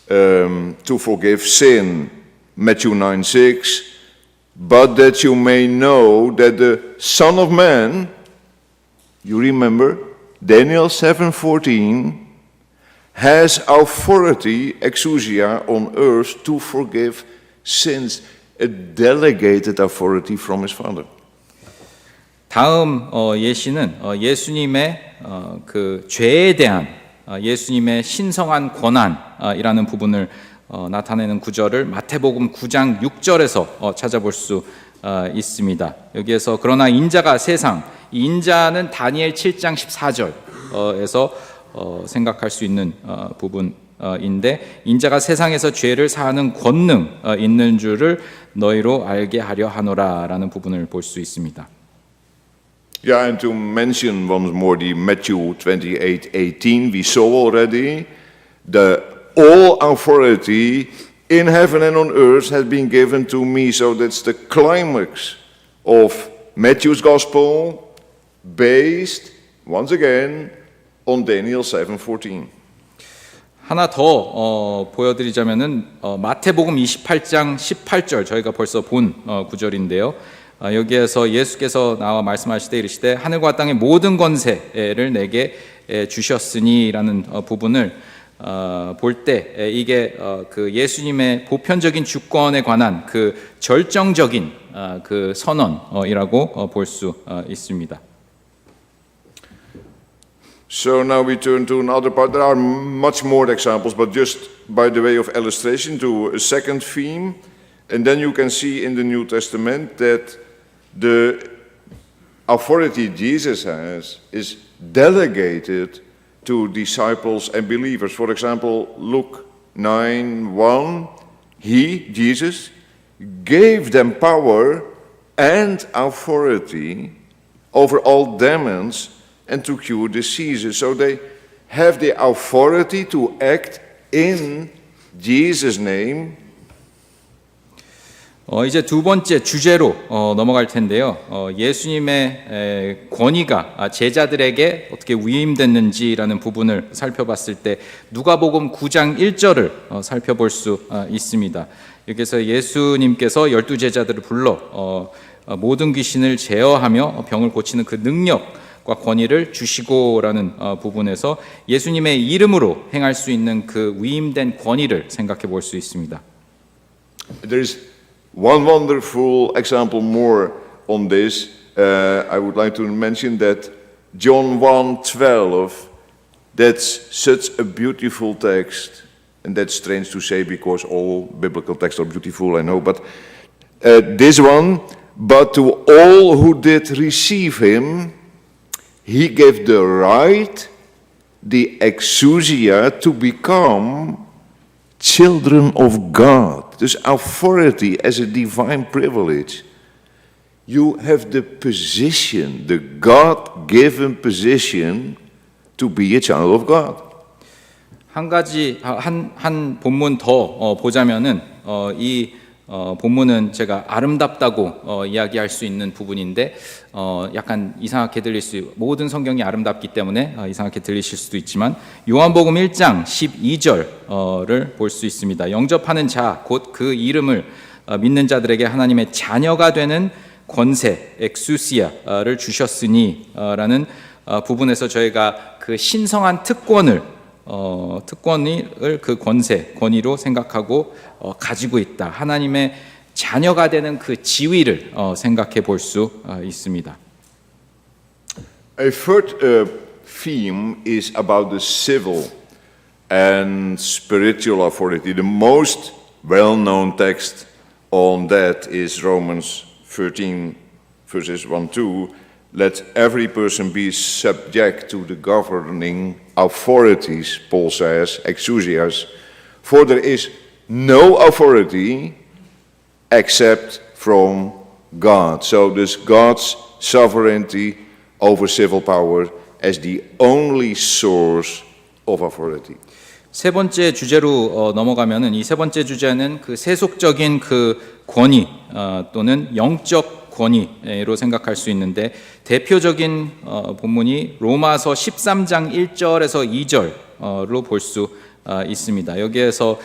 to forgive sin. Matthew 9:6. But that you may know that the Son of Man, you remember, Daniel 7:14, has authority, exousia, on earth to forgive sins. A delegated authority from his Father. 다음 예시는 예수님의 그 죄에 대한 예수님의 신성한 권한이라는 부분을 나타내는 구절을 마태복음 9장 6절에서 찾아볼 수 있습니다. 여기에서 그러나 인자가 세상, 이 인자는 다니엘 7장 14절에서 생각할 수 있는 부분인데 인자가 세상에서 죄를 사하는 권능 있는 줄을 너희로 알게 하려 하노라라는 부분을 볼 수 있습니다. Yeah, and to mention once more the Matthew 28:18, we saw already the all authority in heaven and on earth has been given to me. So that's the climax of Matthew's gospel, based once again on Daniel 7:14. 하나 더 보여드리자면은 마태복음 28장 18절 저희가 벌써 본 구절인데요. 여기에서 예수께서 나와 말씀하실 때 이르시되 하늘과 땅의 모든 권세를 내게 주셨으니라는 부분을 볼 때 이게 그 예수님의 보편적인 주권에 관한 그 절정적인 그 선언이라고 볼 수 있습니다. So now we turn to another part. There are much more examples, but just by the way of illustration to a second theme, and then you can see in the New Testament that the authority Jesus has is delegated to disciples and believers. For example, Luke 9:1, he, Jesus, gave them power and authority over all demons and to cure diseases. So they have the authority to act in Jesus' name. 이제 두 번째 주제로 넘어갈 텐데요. 예수님의 권위가 제자들에게 어떻게 위임됐는지라는 부분을 살펴봤을 때 누가복음 9장 1절을 살펴볼 수 있습니다. 여기서 예수님께서 12 제자들을 불러 모든 귀신을 제어하며 병을 고치는 그 능력 능력과 권위를 주시고라는 부분에서 예수님의 이름으로 행할 수 있는 그 위임된 권위를 생각해 볼 수 있습니다. There is one wonderful example more on this. I would like to mention that John 1:12, that's such a beautiful text. And that's strange to say because all biblical texts are beautiful, I know. But this one, but to all who did receive him, he gave the right, the exousia, to become children of God. Dus authority as a divine privilege. You have the position, the God-given position to be a child of God. 한 본문 더 보자면은 이 본문은 제가 아름답다고 이야기할 수 있는 부분인데 약간 이상하게 들릴 수 모든 성경이 아름답기 때문에 이상하게 들리실 수도 있지만 요한복음 1장 12절을 볼 수 있습니다. 영접하는 자 곧 그 이름을 믿는 자들에게 하나님의 자녀가 되는 권세 엑수시아를 주셨으니라는 부분에서 저희가 그 신성한 특권을 그 권위로 생각하고 가지고 있다. 하나님의 자녀가 되는 그 지위를 생각해 볼 수 있습니다. A third theme is about the civil and spiritual authority. The most well-known text on that is Romans 13, verses 1-2. Let every person be subject to the governing authorities, Paul says, exousias, for there is no authority except from God. So there's God's sovereignty over civil power as the only source of authority. 세 번째 주제로 넘어가면은 이 세 번째 주제는 그 세속적인 그 권위 또는 영적 권위로 생각할 수 있는데 대표적인 본문이 로마서 13장 1절에서 2절로 볼 수 있습니다. 여기에서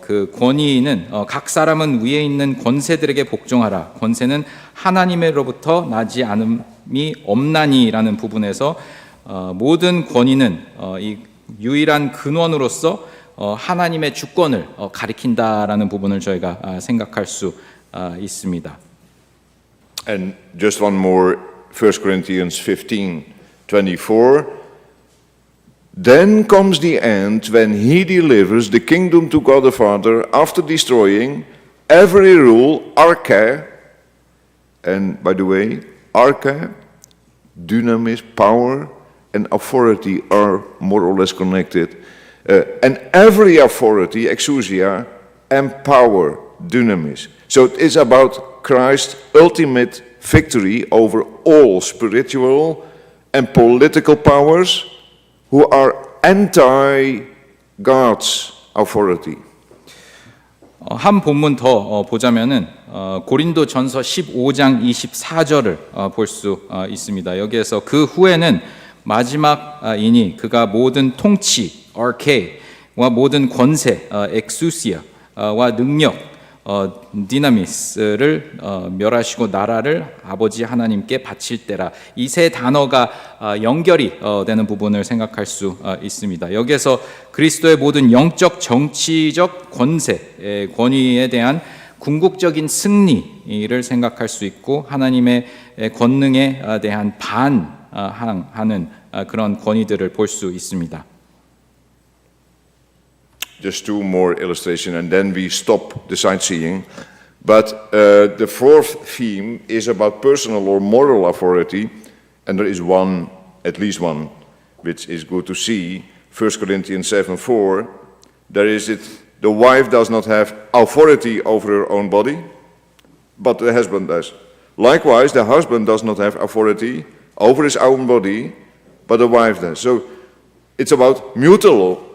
그 권위는 각 사람은 위에 있는 권세들에게 복종하라. 권세는 하나님으로부터 나지 않음이 없나니라는 부분에서 모든 권위는 이 유일한 근원으로서 하나님의 주권을 가리킨다라는 부분을 저희가 생각할 수 있습니다. And just one more, 1 Corinthians 15:24. Then comes the end when he delivers the kingdom to God the Father after destroying every rule, arche. And by the way, arche, dunamis, power, and authority are more or less connected. And every authority, exousia, and power, dunamis. So it is about Christ's ultimate victory over all spiritual and political powers who are anti-God's authority. 한 본문 더 보자면은 고린도전서 15장 24절을 볼 수 있습니다. 여기에서 그 후에는 마지막이니 그가 모든 통치, arche와 모든 권세, exousia와 능력, 디나미스를 멸하시고 나라를 아버지 하나님께 바칠 때라. 이 세 단어가 연결이 되는 부분을 생각할 수 있습니다. 여기에서 그리스도의 모든 영적, 정치적 권세, 권위에 대한 궁극적인 승리를 생각할 수 있고 하나님의 권능에 대한 반항하는 그런 권위들을 볼 수 있습니다. Just two more illustrations and then we stop the sightseeing. But the fourth theme is about personal or moral authority. And there is one, at least one, which is good to see. 1 Corinthians 7:4. There is it, the wife does not have authority over her own body, but the husband does. Likewise, the husband does not have authority over his own body, but the wife does. So it's about mutual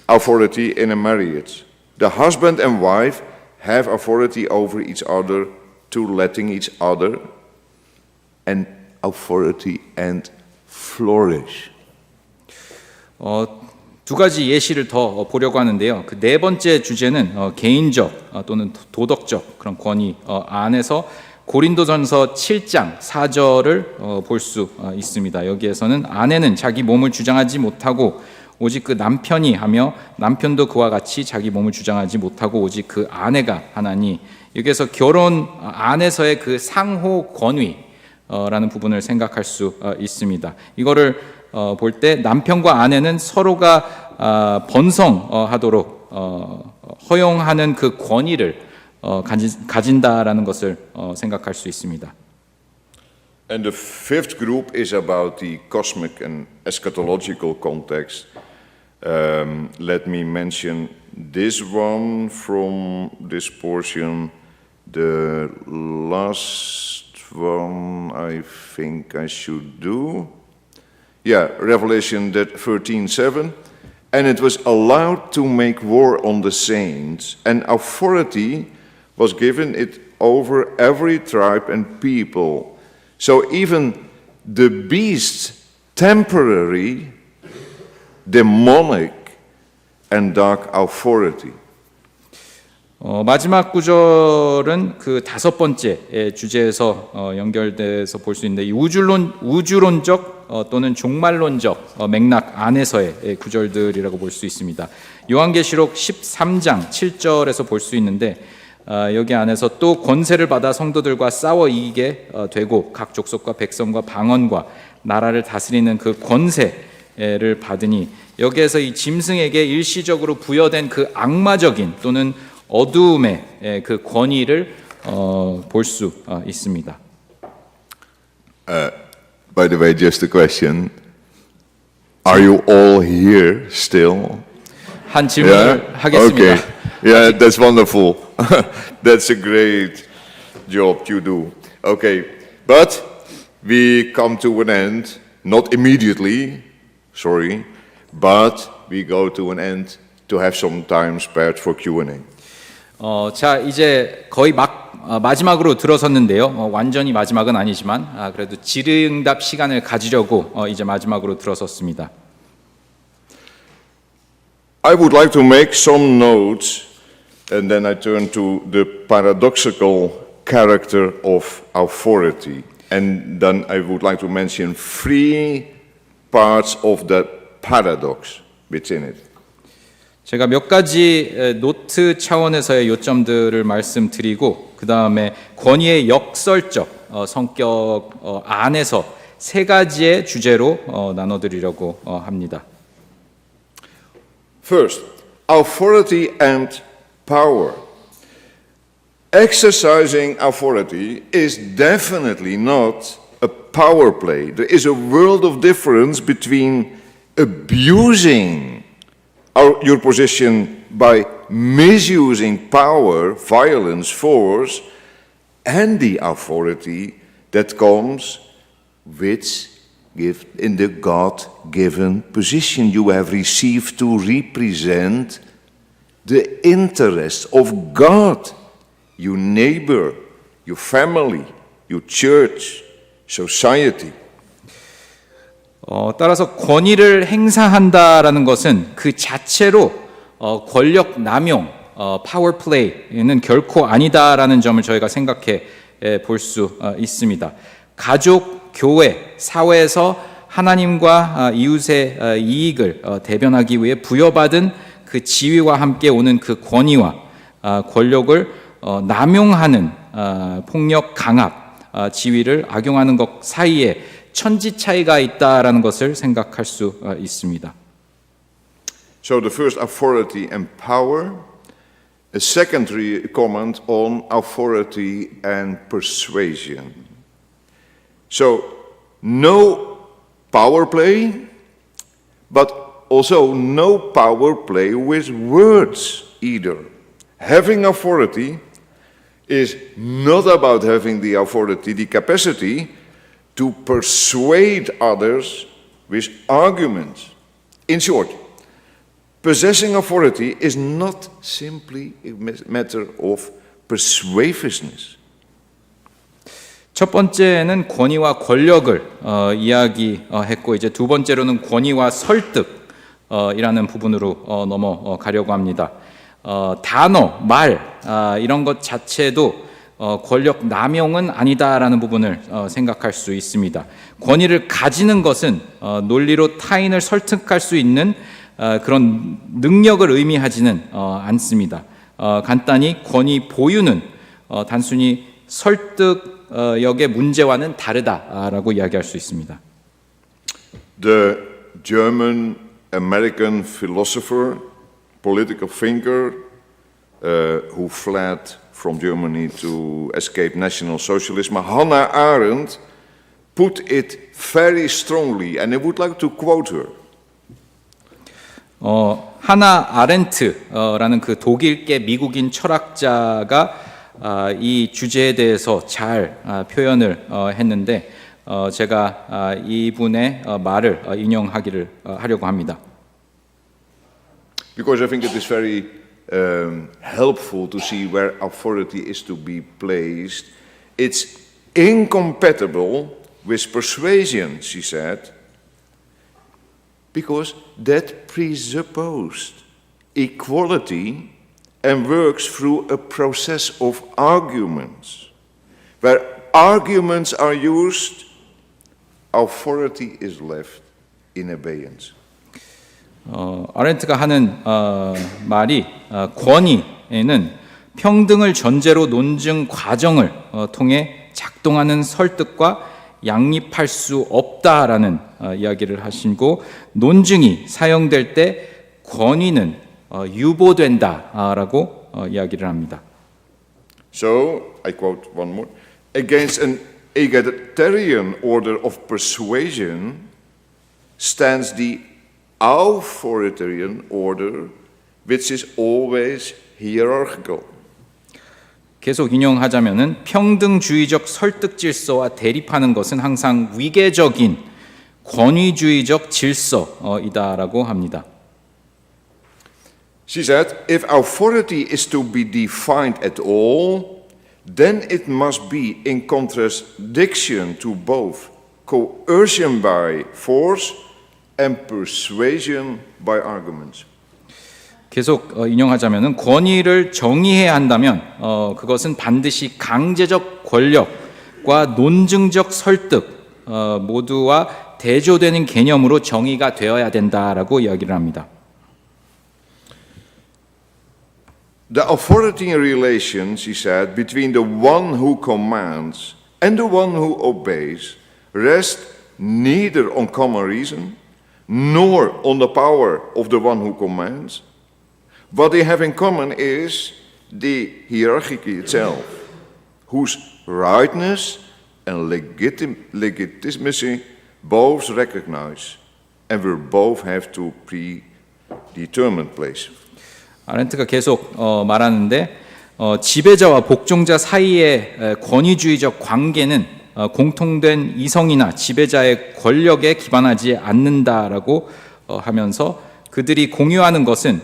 authority in a marriage. The husband and wife have authority over each other to letting each other and authority and flourish. 두 가지 예시를 더 보려고 하는데요. 그 네 번째 주제는 개인적 또는 도덕적 그런 권위 안에서 고린도전서 7장 4절을 볼 수 있습니다. 여기에서는 아내는 자기 몸을 주장하지 못하고 오직 그 남편이 하며 남편도 그와 같이 자기 몸을 주장하지 못하고 오직 그 아내가 하나니, 여기에서 결혼 안에서의 그 상호 권위라는 부분을 생각할 수 있습니다. 이거를 볼 때 남편과 아내는 서로가 번성하도록 허용하는 그 권위를 가진다라는 것을 생각할 수 있습니다. And the fifth group is about the cosmic and eschatological context. Let me mention this one from this portion. The last one I think I should do. Yeah, Revelation 13:7. And it was allowed to make war on the saints, and authority was given it over every tribe and people. So even the beast's temporary, demonic, and dark authority. 마지막 구절은 그 다섯 번째 주제에서 연결돼서 볼 수 있는데, 이 우주론적 또는 종말론적 맥락 안에서의 구절들이라고 볼 수 있습니다. 요한계시록 13장 7절에서 볼 수 있는데, 여기 안에서 또 권세를 받아 성도들과 싸워 이기게 되고 각 족속과 백성과 방언과 나라를 다스리는 그 권세를 받으니, 여기에서 이 짐승에게 일시적으로 부여된 그 악마적인 또는 어두움의 그 권위를 볼 수 있습니다. By the way, just a question. Are you all here still? 한 질문을 하겠습니다. Okay. Yeah, that's wonderful. That's a great job you do. Okay. But we come to an end, not immediately, sorry, but we go to an end to have some time spared for Q&A. 자, 이제 거의 마지막으로 들어섰는데요. 완전히 마지막은 아니지만 그래도 질의응답 시간을 가지려고 이제 마지막으로 들어섰습니다. I would like to make some notes, and then I turn to the paradoxical character of authority. And then I would like to mention three parts of that paradox within it. 제가 몇 가지 노트 차원에서의 요점들을 말씀드리고, 그 다음에 권위의 역설적 성격 안에서 세 가지의 주제로 나눠드리려고 합니다. First, authority and power. Exercising authority is definitely not a power play. There is a world of difference between abusing your position by misusing power, violence, force, and the authority that comes in the God-given position you have received to represent the interests of God, your neighbor, your family, your church, society. 따라서 권위를 행사한다라는 것은 그 자체로 권력 남용, 파워 플레이는 결코 아니다라는 점을 저희가 생각해 볼 수 있습니다. 가족, 교회, 사회에서 하나님과 이웃의 이익을 대변하기 위해 부여받은 그 지위와 함께 오는 그 권위와 권력을 남용하는 폭력, 강압, 지위를 악용하는 것 사이에 천지 차이가 있다라는 것을 생각할 수 있습니다. So the first, authority and power. A secondary comment on authority and persuasion. So no power play, but also no power play with words either. Having authority is not about having the authority, the capacity to persuade others with arguments. In short, possessing authority is not simply a matter of persuasiveness. 첫 번째는 권위와 권력을 이야기했고, 이제 두 번째로는 권위와 설득이라는 부분으로 넘어가려고 합니다. 단어, 말 이런 것 자체도 권력 남용은 아니다라는 부분을 생각할 수 있습니다. 권위를 가지는 것은 논리로 타인을 설득할 수 있는 그런 능력을 의미하지는 않습니다. 간단히 권위 보유는 단순히 설득력의 문제와는 다르다라고 이야기할 수 있습니다. The German American philosopher, political thinker, who fled from Germany to escape National Socialism, Hannah Arendt, put it very strongly, and I would like to quote her. 하나 아렌트라는 그 독일계 미국인 철학자가 이 주제에 대해서 잘 표현을 했는데 제가 이분의 말을 인용하기를 하려고 합니다. Because I think it is very helpful to see where authority is to be placed. It's incompatible with persuasion, she said, because that presupposed equality and works through a process of arguments. Where arguments are used, authority is left in abeyance. 아렌트가 하는 말이 권위에는 평등을 전제로 논증 과정을 통해 작동하는 설득과 양립할 수 없다라는 이야기를 하시고 논증이 사용될 때 권위는 유보된다라고 이야기를 합니다. So, I quote one more, against an egalitarian order of persuasion stands the authoritarian order, which is always hierarchical. 계속 인용하자면은 평등주의적 설득 질서와 대립하는 것은 항상 위계적인 권위주의적 질서이다라고 합니다. She said, if authority is to be defined at all, then it must be in contradiction to both coercion by force and persuasion by arguments. 계속 인용하자면은 권위를 정의해야 한다면 그것은 반드시 강제적 권력과 논증적 설득 모두와 대조되는 개념으로 정의가 되어야 된다라고 이야기를 합니다. The authority relation, she said, between the one who commands and the one who obeys rests neither on common reason nor on the power of the one who commands. What they have in common is the hierarchy itself, whose rightness and legitimacy both recognize and will both have to predetermined place. 아렌트가 계속 말하는데 지배자와 복종자 사이의 권위주의적 관계는 공통된 이성이나 지배자의 권력에 기반하지 않는다라고 하면서 그들이 공유하는 것은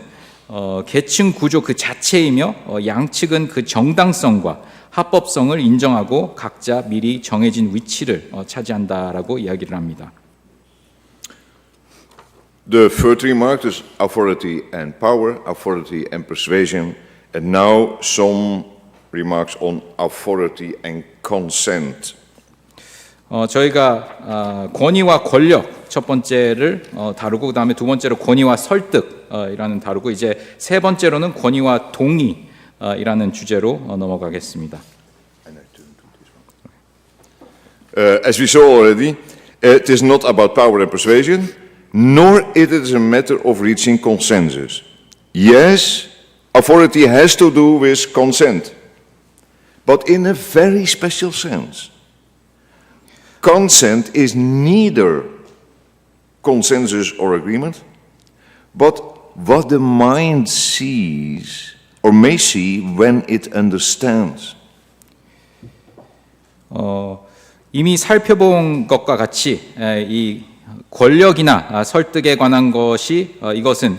계층 구조 그 자체이며 양측은 그 정당성과 합법성을 인정하고 각자 미리 정해진 위치를 차지한다라고 이야기를 합니다. The third remark is authority and power, authority and persuasion, and now some remarks on authority and consent. 저희가 권위와 권력 첫 번째를 다루고 그다음에 두 번째로 권위와 설득이라는 다루고 이제 세 번째로는 권위와 동의이라는 주제로 넘어가겠습니다. As we saw already, it is not about power and persuasion, nor it is a matter of reaching consensus. Yes, authority has to do with consent, but in a very special sense. Consent is neither consensus or agreement, but what the mind sees or may see when it understands. 이미 살펴본 것과 같이 이 권력이나 설득에 관한 것이 이것은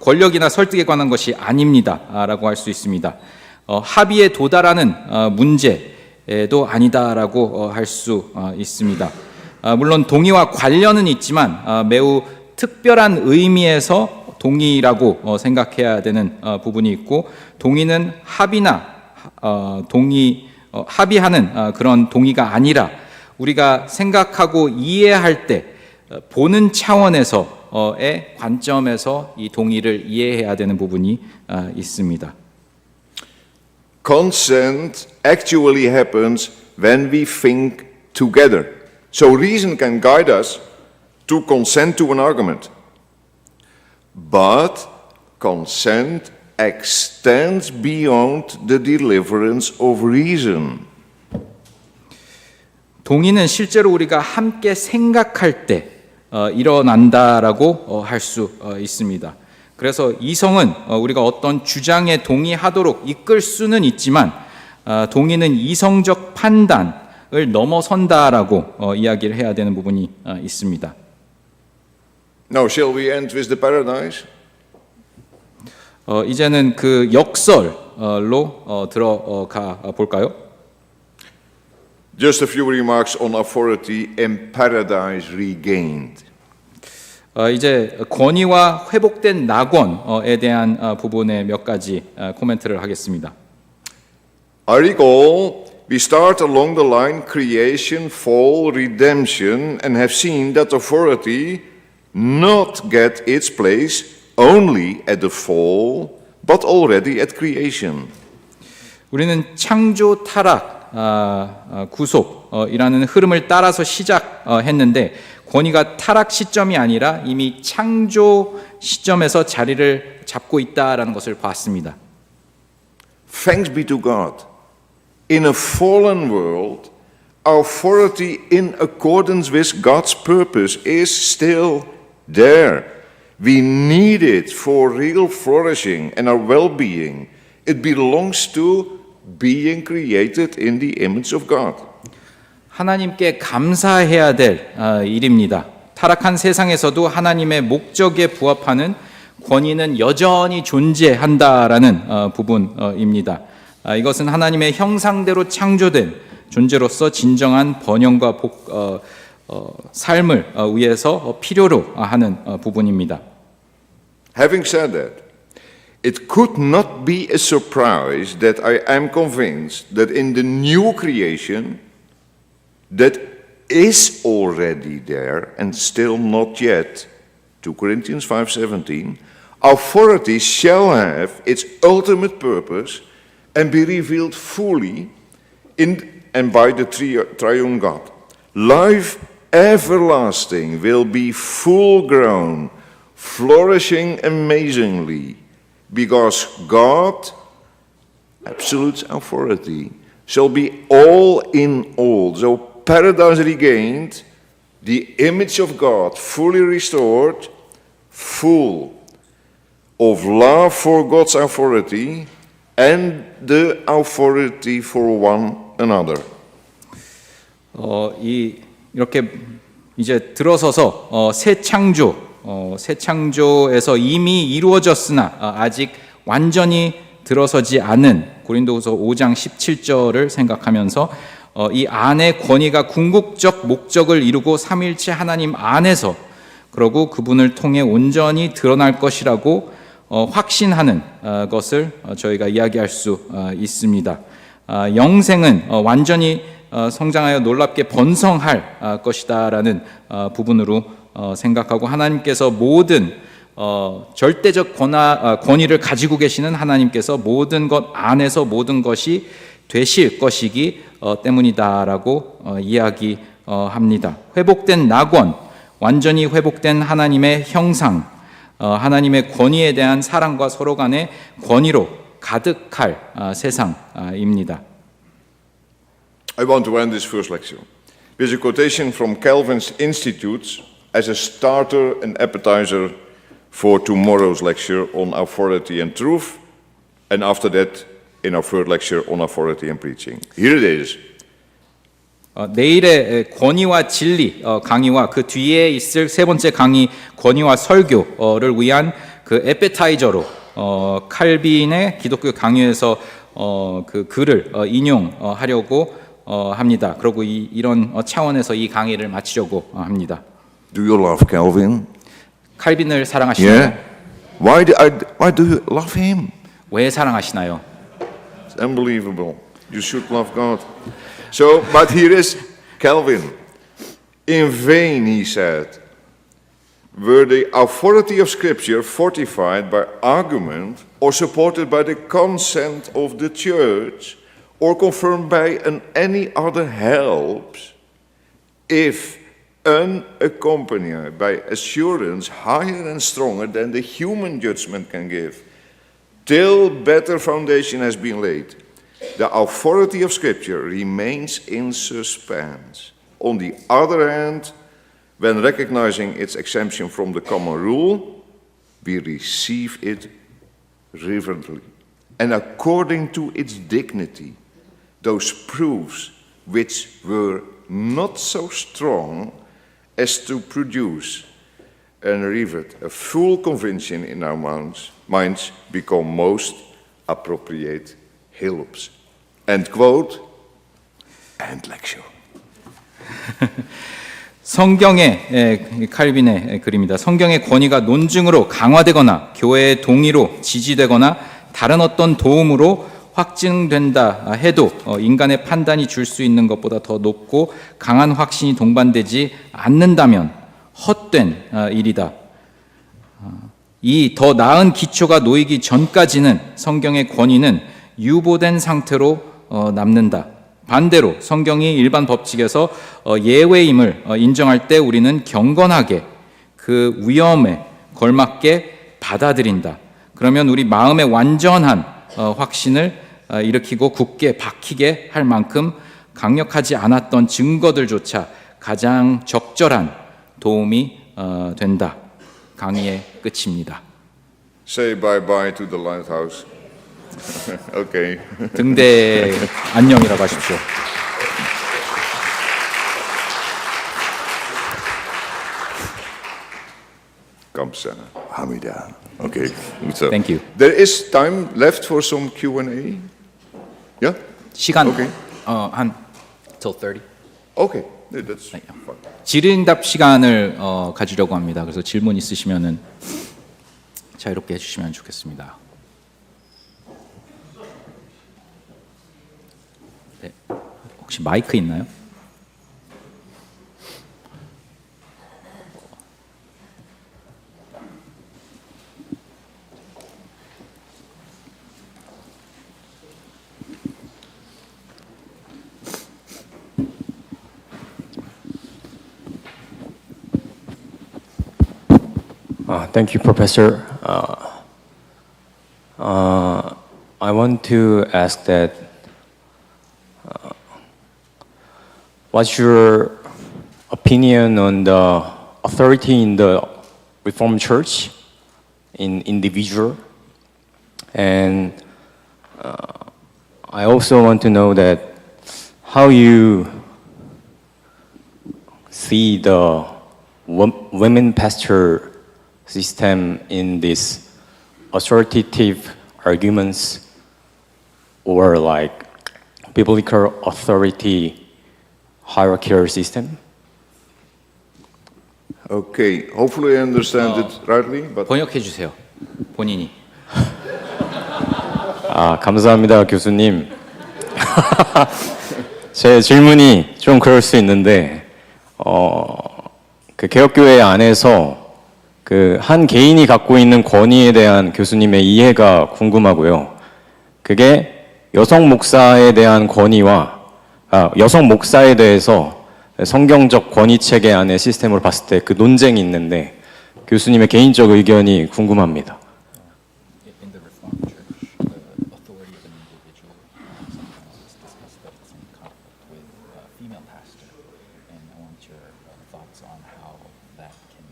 권력이나 설득에 관한 것이 아닙니다라고 할 수 있습니다. 합의에 도달하는 문제도 아니다라고 할 수 있습니다. 물론 동의와 관련은 있지만 매우 특별한 의미에서 동의라고 생각해야 되는 부분이 있고 동의는 합의나 합의하는 그런 동의가 아니라 우리가 생각하고 이해할 때 보는 차원에서의 관점에서 이 동의를 이해해야 되는 부분이 있습니다. Consent actually happens when we think together. So reason can guide us to consent to an argument. But consent extends beyond the deliverance of reason. 동의는 실제로 우리가 함께 생각할 때 일어난다라고 할 수 있습니다. 그래서 이성은 우리가 어떤 주장에 동의하도록 이끌 수는 있지만 동의는 이성적 판단을 넘어선다라고 이야기를 해야 되는 부분이 있습니다. Now, shall we end with the paradise? 이제는 그 역설로 들어가 볼까요? Just a few remarks on authority and paradise regained. 이제 권위와 회복된 낙원에 대한 부분에 몇 가지 코멘트를 하겠습니다. I recall we start along the line creation, fall, redemption, and have seen that authority not get its place only at the fall, but already at creation. 우리는 창조, 타락, 구속이라는 흐름을 따라서 시작했는데 권위가 타락 시점이 아니라 이미 창조 시점에서 자리를 잡고 있다라는 것을 봤습니다. Thanks be to God. In a fallen world, authority in accordance with God's purpose is still there. We need it for real flourishing and our well-being. It belongs to being created in the image of God. 하나님께 감사해야 될 일입니다. 타락한 세상에서도 하나님의 목적에 부합하는 권위는 여전히 존재한다라는 부분입니다. 이것은 하나님의 형상대로 창조된 존재로서 진정한 번영과 삶을 위해서 필요로 하는 부분입니다. Having said that, it could not be a surprise that I am convinced that in the new creation that is already there and still not yet, 2 Corinthians 5:17, authority shall have its ultimate purpose and be revealed fully in and by the triune God. Life everlasting will be full grown, flourishing amazingly, because God, absolute authority, shall be all in all. So paradise regained, the image of God fully restored, full of love for God's authority and the authority for one another. 이렇게 이제 들어서서 새 창조에서 이미 이루어졌으나 아직 완전히 들어서지 않은 고린도후서 5장 17절을 생각하면서 이 안의 권위가 궁극적 목적을 이루고 삼일체 하나님 안에서 그러고 그분을 통해 온전히 드러날 것이라고 확신하는 것을 저희가 이야기할 수 있습니다. 영생은 완전히 성장하여 놀랍게 번성할 것이다라는 부분으로 생각하고 하나님께서 모든 절대적 권위를 가지고 계시는 하나님께서 모든 것 안에서 모든 것이 되실 것이기 때문이다라고 이야기합니다. 회복된 낙원, 완전히 회복된 하나님의 형상, 하나님의 권위에 대한 사랑과 서로 간의 권위로 가득할 세상입니다. I want to end this first lecture with a quotation from Calvin's Institutes as a starter and appetizer for tomorrow's lecture on authority and truth, and after that in our third lecture on authority and preaching. Here it is. 내일의 권위와 진리 강의와 그 뒤에 있을 세 번째 강의 권위와 설교를 위한 그 에페타이저로 칼빈의 기독교 강요에서 그 글을 인용하려고 합니다. 그리고 이런 차원에서 이 강의를 마치려고 합니다. Do you love Calvin? 칼빈을 사랑하시나요? Yeah. Why do you love him? 왜 사랑하시나요? unbelievable. You should love God. So, but here is Calvin. In vain, he said, were the authority of Scripture fortified by argument or supported by the consent of the church or confirmed by any other helps, if unaccompanied by assurance higher and stronger than the human judgment can give, till better foundation has been laid, the authority of Scripture remains in suspense. On the other hand, when recognizing its exemption from the common rule, we receive it reverently, and according to its dignity, those proofs which were not so strong as to produce and rivet a full conviction in our minds become most appropriate helps. End quote. End lecture. 성경의 칼빈의 글입니다. 성경의 권위가 논증으로 강화되거나 교회의 동의로 지지되거나 다른 어떤 도움으로 확증된다 해도 인간의 판단이 줄 수 있는 것보다 더 높고 강한 확신이 동반되지 않는다면 헛된 일이다. 이 더 나은 기초가 놓이기 전까지는 성경의 권위는 유보된 상태로 남는다. 반대로 성경이 일반 법칙에서 예외임을 인정할 때 우리는 경건하게 그 위험에 걸맞게 받아들인다. 그러면 우리 마음의 완전한 확신을 일으키고 굳게 박히게 할 만큼 강력하지 않았던 증거들조차 가장 적절한 도움이 된다. 강의의 끝입니다. Say bye-bye to the lighthouse. Okay. 등대 안녕이라고 하십시오. 감사합니다. Okay. So Thank you. there is time left for some Q&A. Yeah? 시간 Okay. 한 till 30. Okay. Yeah, that's fine. 질의응답 시간을 가지려고 합니다. 그래서 질문 있으시면은 자유롭게 해주시면 좋겠습니다. 네. 혹시 마이크 있나요? Thank you, Professor. I want to ask that what's your opinion on the authority in the Reformed Church in individual? And I also want to know that how you see the women pastor system in this authoritative arguments or like biblical authority hierarchical system? Okay. Hopefully I understand it rightly, but 번역해 주세요. 본인이. 감사합니다, 교수님. 제 질문이 좀 그럴 수 있는데, 그 개혁교회 안에서 그 한 개인이 갖고 있는 권위에 대한 교수님의 이해가 궁금하고요. 그게 여성 목사에 대한 권위와 여성 목사에 대해서 성경적 권위 체계 안의 시스템으로 봤을 때 그 논쟁이 있는데 교수님의 개인적 의견이 궁금합니다. In the Reformed Church, the authority of an individual sometimes is discussed, but it's in conflict with a female pastor. And I want your thoughts on how that can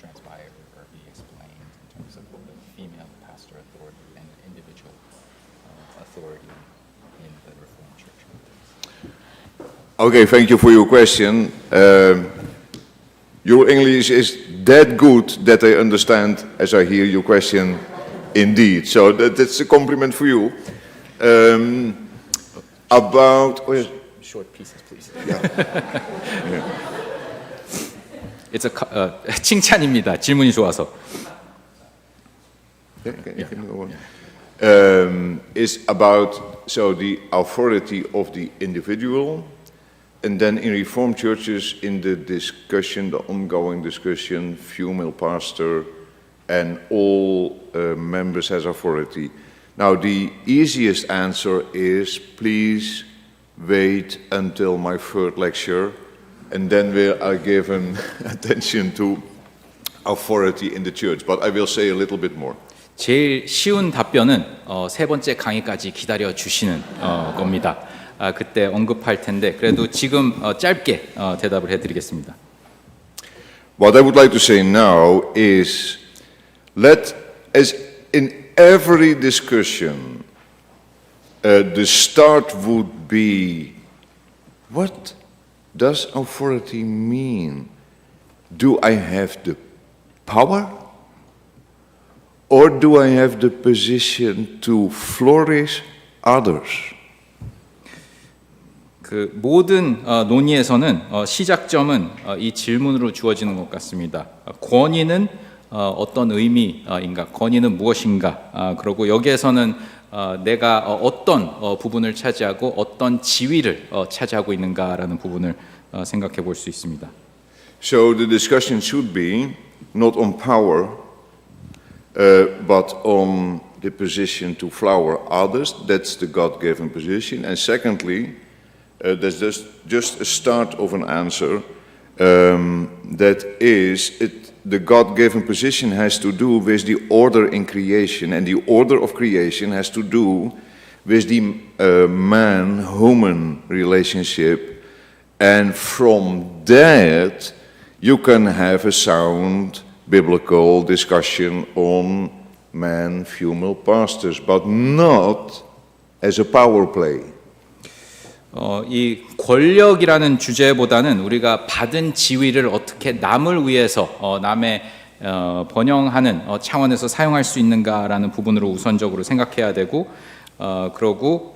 transpire or be explained in terms of the female pastor authority and individual authority in the Reformed Church. okay, thank you for your question. Your English is that good that I understand as I hear your question indeed. So that's a compliment for you. About... Short pieces, please. Yeah. It's a 칭찬입니다. 질문이 좋아서. Yeah, can you go on? is about the authority of the individual, and then in Reformed churches, in the discussion, the ongoing discussion, female pastor, and all members has authority. Now, the easiest answer is, please wait until my third lecture, and then we are given attention to authority in the church. But I will say a little bit more. 제일 쉬운 답변은 세 번째 강의까지 기다려 주시는 겁니다. 그때 언급할 텐데 그래도 지금 짧게 대답을 해드리겠습니다. What I would like to say now is, let, as in every discussion, the start would be, what does authority mean? Do I have the power? Or do I have the position to flourish others? 그 모든 논의에서는 시작점은 이 질문으로 주어지는 것 같습니다. 권위는 어떤 의미인가? 권위는 무엇인가? 그리고 여기에서는 내가 어떤 부분을 차지하고 어떤 지위를 차지하고 있는가라는 부분을 생각해 볼 수 있습니다. So the discussion should be not on power, but on the position to flower others. That's the God-given position. And secondly, that's just a start of an answer. That is, the God-given position has to do with the order in creation, and the order of creation has to do with the man-woman relationship. And from that, you can have a sound biblical discussion on man, female pastors, but not as a power play. 이 권력이라는 주제보다는 우리가 받은 지위를 어떻게 남을 위해서 남의 번영하는 차원에서 사용할 수 있는가라는 부분으로 우선적으로 생각해야 되고, 그러고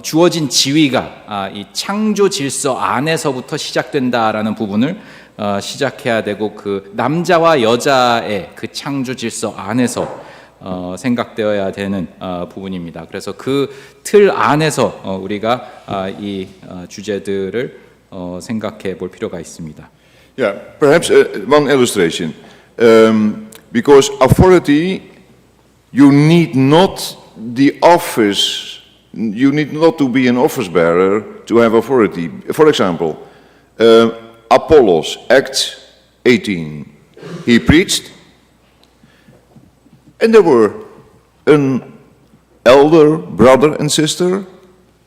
주어진 지위가 이 창조 질서 안에서부터 시작된다라는 부분을 시작해야 되고, 그 남자와 여자의 그 창조 질서 안에서 생각되어야 되는 부분입니다. 그래서 그 틀 안에서 우리가 이 주제들을 생각해 볼 필요가 있습니다. Yeah, perhaps one illustration. Because authority, you need not the office, you need not to be an office bearer to have authority. For example, Apollos, Acts 18. He preached, and there were an elder brother and sister,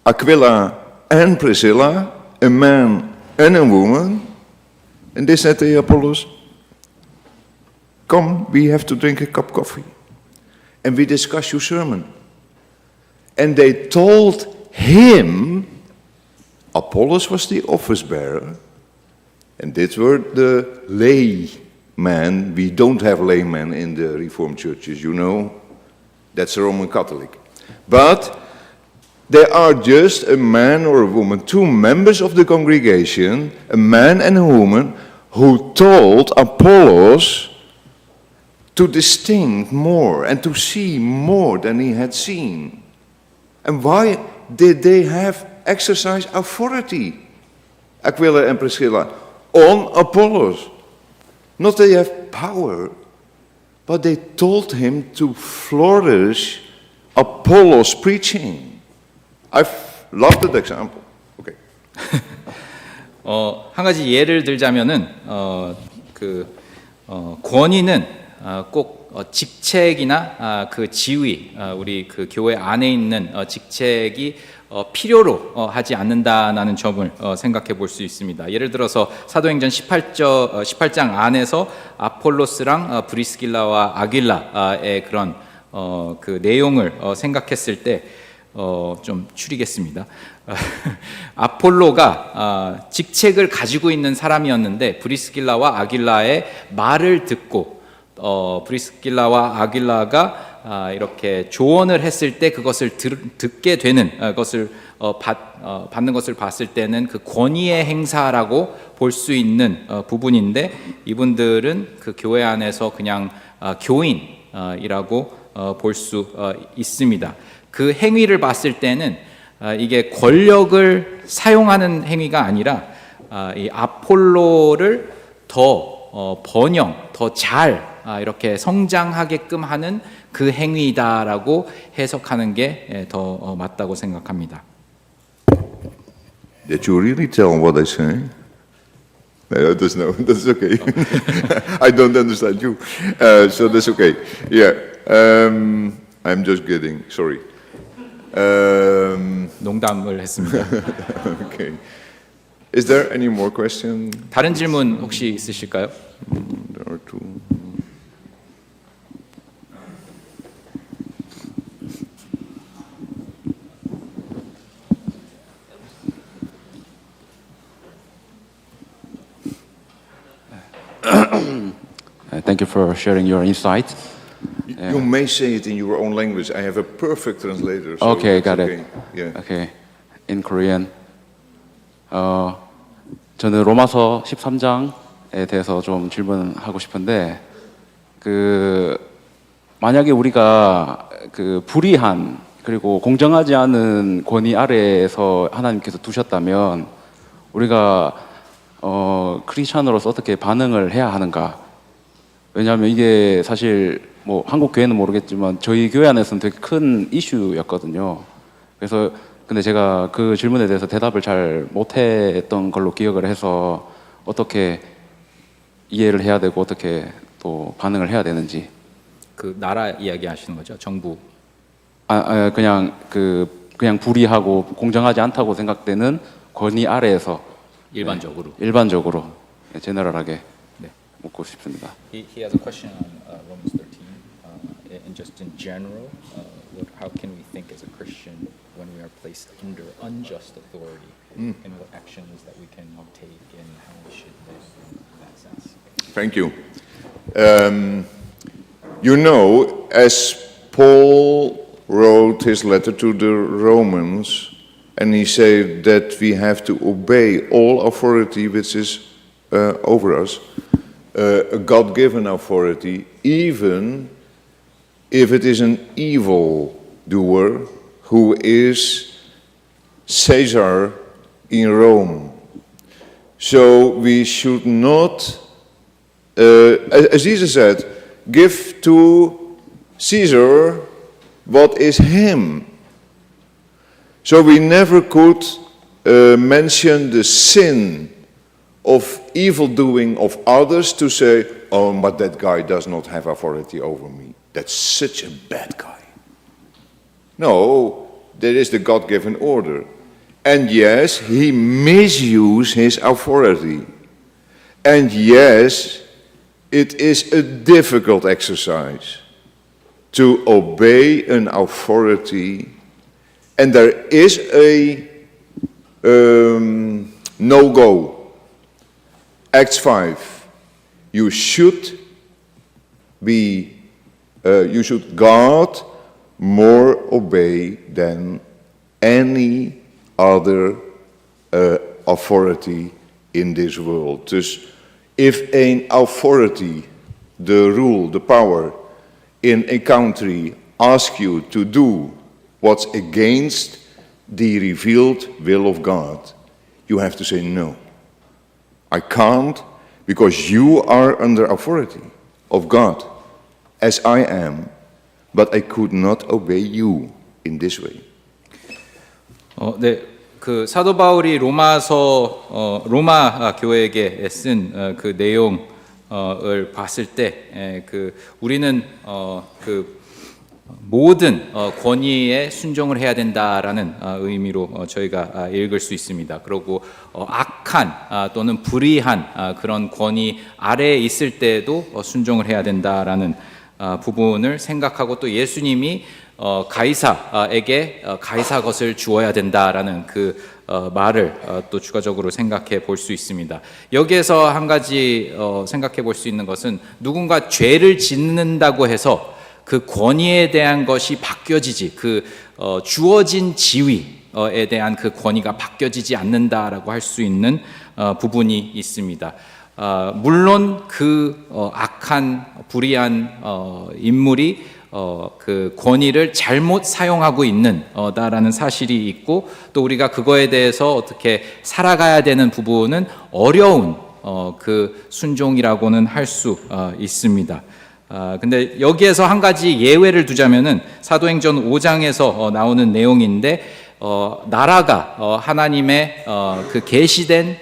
Aquila and Priscilla, a man and a woman, and they said to Apollos, come, we have to drink a cup of coffee, and we discuss your sermon. And they told him, Apollos was the office bearer, and these were the laymen. We don't have laymen in the Reformed churches, you know. That's a Roman Catholic. But they are just a man or a woman, two members of the congregation, a man and a woman, who told Apollos to distinct more and to see more than he had seen. And why did they have exercise authority, Aquila and Priscilla, on Apollos? Not that they have power, but they told him to flourish Apollos' preaching. I've loved that example. Okay. 한 가지 예를 들자면은 권위는 꼭 직책이나 그 지위, 우리 그 교회 안에 있는 직책이 필요로 하지 않는다라는 점을 생각해 볼 수 있습니다. 예를 들어서 사도행전 18장 안에서 아폴로스랑 브리스길라와 아길라의 그런 그 내용을 생각했을 때 좀 추리겠습니다. 아폴로가 직책을 가지고 있는 사람이었는데 브리스길라와 아길라의 말을 듣고 브리스길라와 아길라가 이렇게 조언을 했을 때 그것을 듣게 되는 것을 받는 것을 봤을 때는 그 권위의 행사라고 볼 수 있는 부분인데, 이분들은 그 교회 안에서 그냥 교인이라고 볼 수 있습니다. 그 행위를 봤을 때는 이게 권력을 사용하는 행위가 아니라 이 아폴로를 더 번영, 더 잘 이렇게 성장하게끔 하는 그 행위다라고 해석하는 게 더 맞다고 생각합니다. Did you really tell what I say? No, that's okay. I don't understand you, so that's okay. Yeah, I'm just kidding. Sorry. 농담을 했습니다. Okay. Is there any more question? 다른 질문 혹시 있으실까요? There are two. Thank you for sharing your insight. You may say it in your own language. I have a perfect translator. So Okay, that's got okay. it. Yeah. Okay, in Korean. 저는 로마서 13장에 대해서 좀 질문하고 싶은데, 만약에 우리가 불의한 그리고 공정하지 않은 권위 아래에서 하나님께서 두셨다면 우리가 크리스찬으로서 어떻게 반응을 해야 하는가? 왜냐하면 이게 사실 뭐 한국 교회는 모르겠지만 저희 교회 안에서는 되게 큰 이슈였거든요. 그래서 근데 제가 그 질문에 대해서 대답을 잘 못했던 걸로 기억을 해서 어떻게 이해를 해야 되고 어떻게 또 반응을 해야 되는지. 그 나라 이야기 하시는 거죠? 정부. 그냥 불의하고 공정하지 않다고 생각되는 권위 아래에서 일반적으로 제너럴하게 묻고 싶습니다. He has a question on Romans 13, and just in general, how can we think as a Christian when we are placed under unjust authority, and what actions that we can take, and how we should live in that sense? Thank you. You know, as Paul wrote his letter to the Romans, and he said that we have to obey all authority which is over us, a God-given authority, even if it is an evil doer who is Caesar in Rome. So we should not, as Jesus said, give to Caesar what is him. So we never could mention the sin of evil doing of others to say, oh, but that guy does not have authority over me. That's such a bad guy. No, there is the God-given order. And yes, he misused his authority. And yes, it is a difficult exercise to obey an authority. And there is a no-go. Acts 5, you should guard more obey than any other authority in this world. Dus if an authority, the rule, the power in a country asks you to do what's against the revealed will of God, you have to say no. I can't, because you are under authority of God, as I am, but I could not obey you in this way. 네, 그 사도 바울이 로마 교회에게 쓴 그 내용을 봤을 때, 우리는 모든 권위에 순종을 해야 된다라는 의미로 저희가 읽을 수 있습니다. 그리고 악한 또는 불의한 그런 권위 아래에 있을 때도 순종을 해야 된다라는 부분을 생각하고, 또 예수님이 가이사에게 가이사 것을 주어야 된다라는 그 말을 또 추가적으로 생각해 볼 수 있습니다. 여기에서 한 가지 생각해 볼 수 있는 것은, 누군가 죄를 짓는다고 해서 그 권위에 대한 것이 바뀌어지지, 주어진 지위에 대한 그 권위가 바뀌어지지 않는다라고 할 수 있는 부분이 있습니다. 물론 그 악한 불의한 인물이 그 권위를 잘못 사용하고 있는 다라는 사실이 있고 또 우리가 그거에 대해서 어떻게 살아가야 되는 부분은 어려운 그 순종이라고는 할 수 있습니다. 근데 여기에서 한 가지 예외를 두자면은 사도행전 5장에서 나오는 내용인데 나라가 하나님의 그 계시된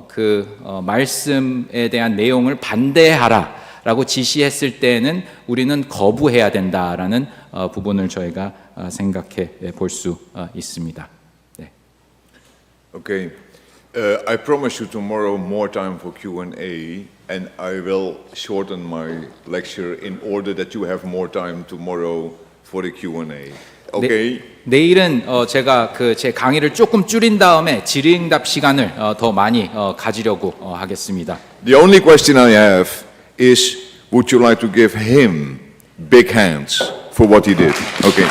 그 말씀에 대한 내용을 반대하라라고 지시했을 때에는 우리는 거부해야 된다라는 부분을 저희가 생각해 볼 수 있습니다. 네. Okay. I promise you tomorrow more time for Q&A, and I will shorten my lecture in order that you have more time tomorrow for the Q&A. Okay? 내일은 제가 그 제 강의를 조금 줄인 다음에 질의응답 시간을 더 많이 가지려고 하겠습니다. The only question I have is, would you like to give him big hands for what he did? Okay.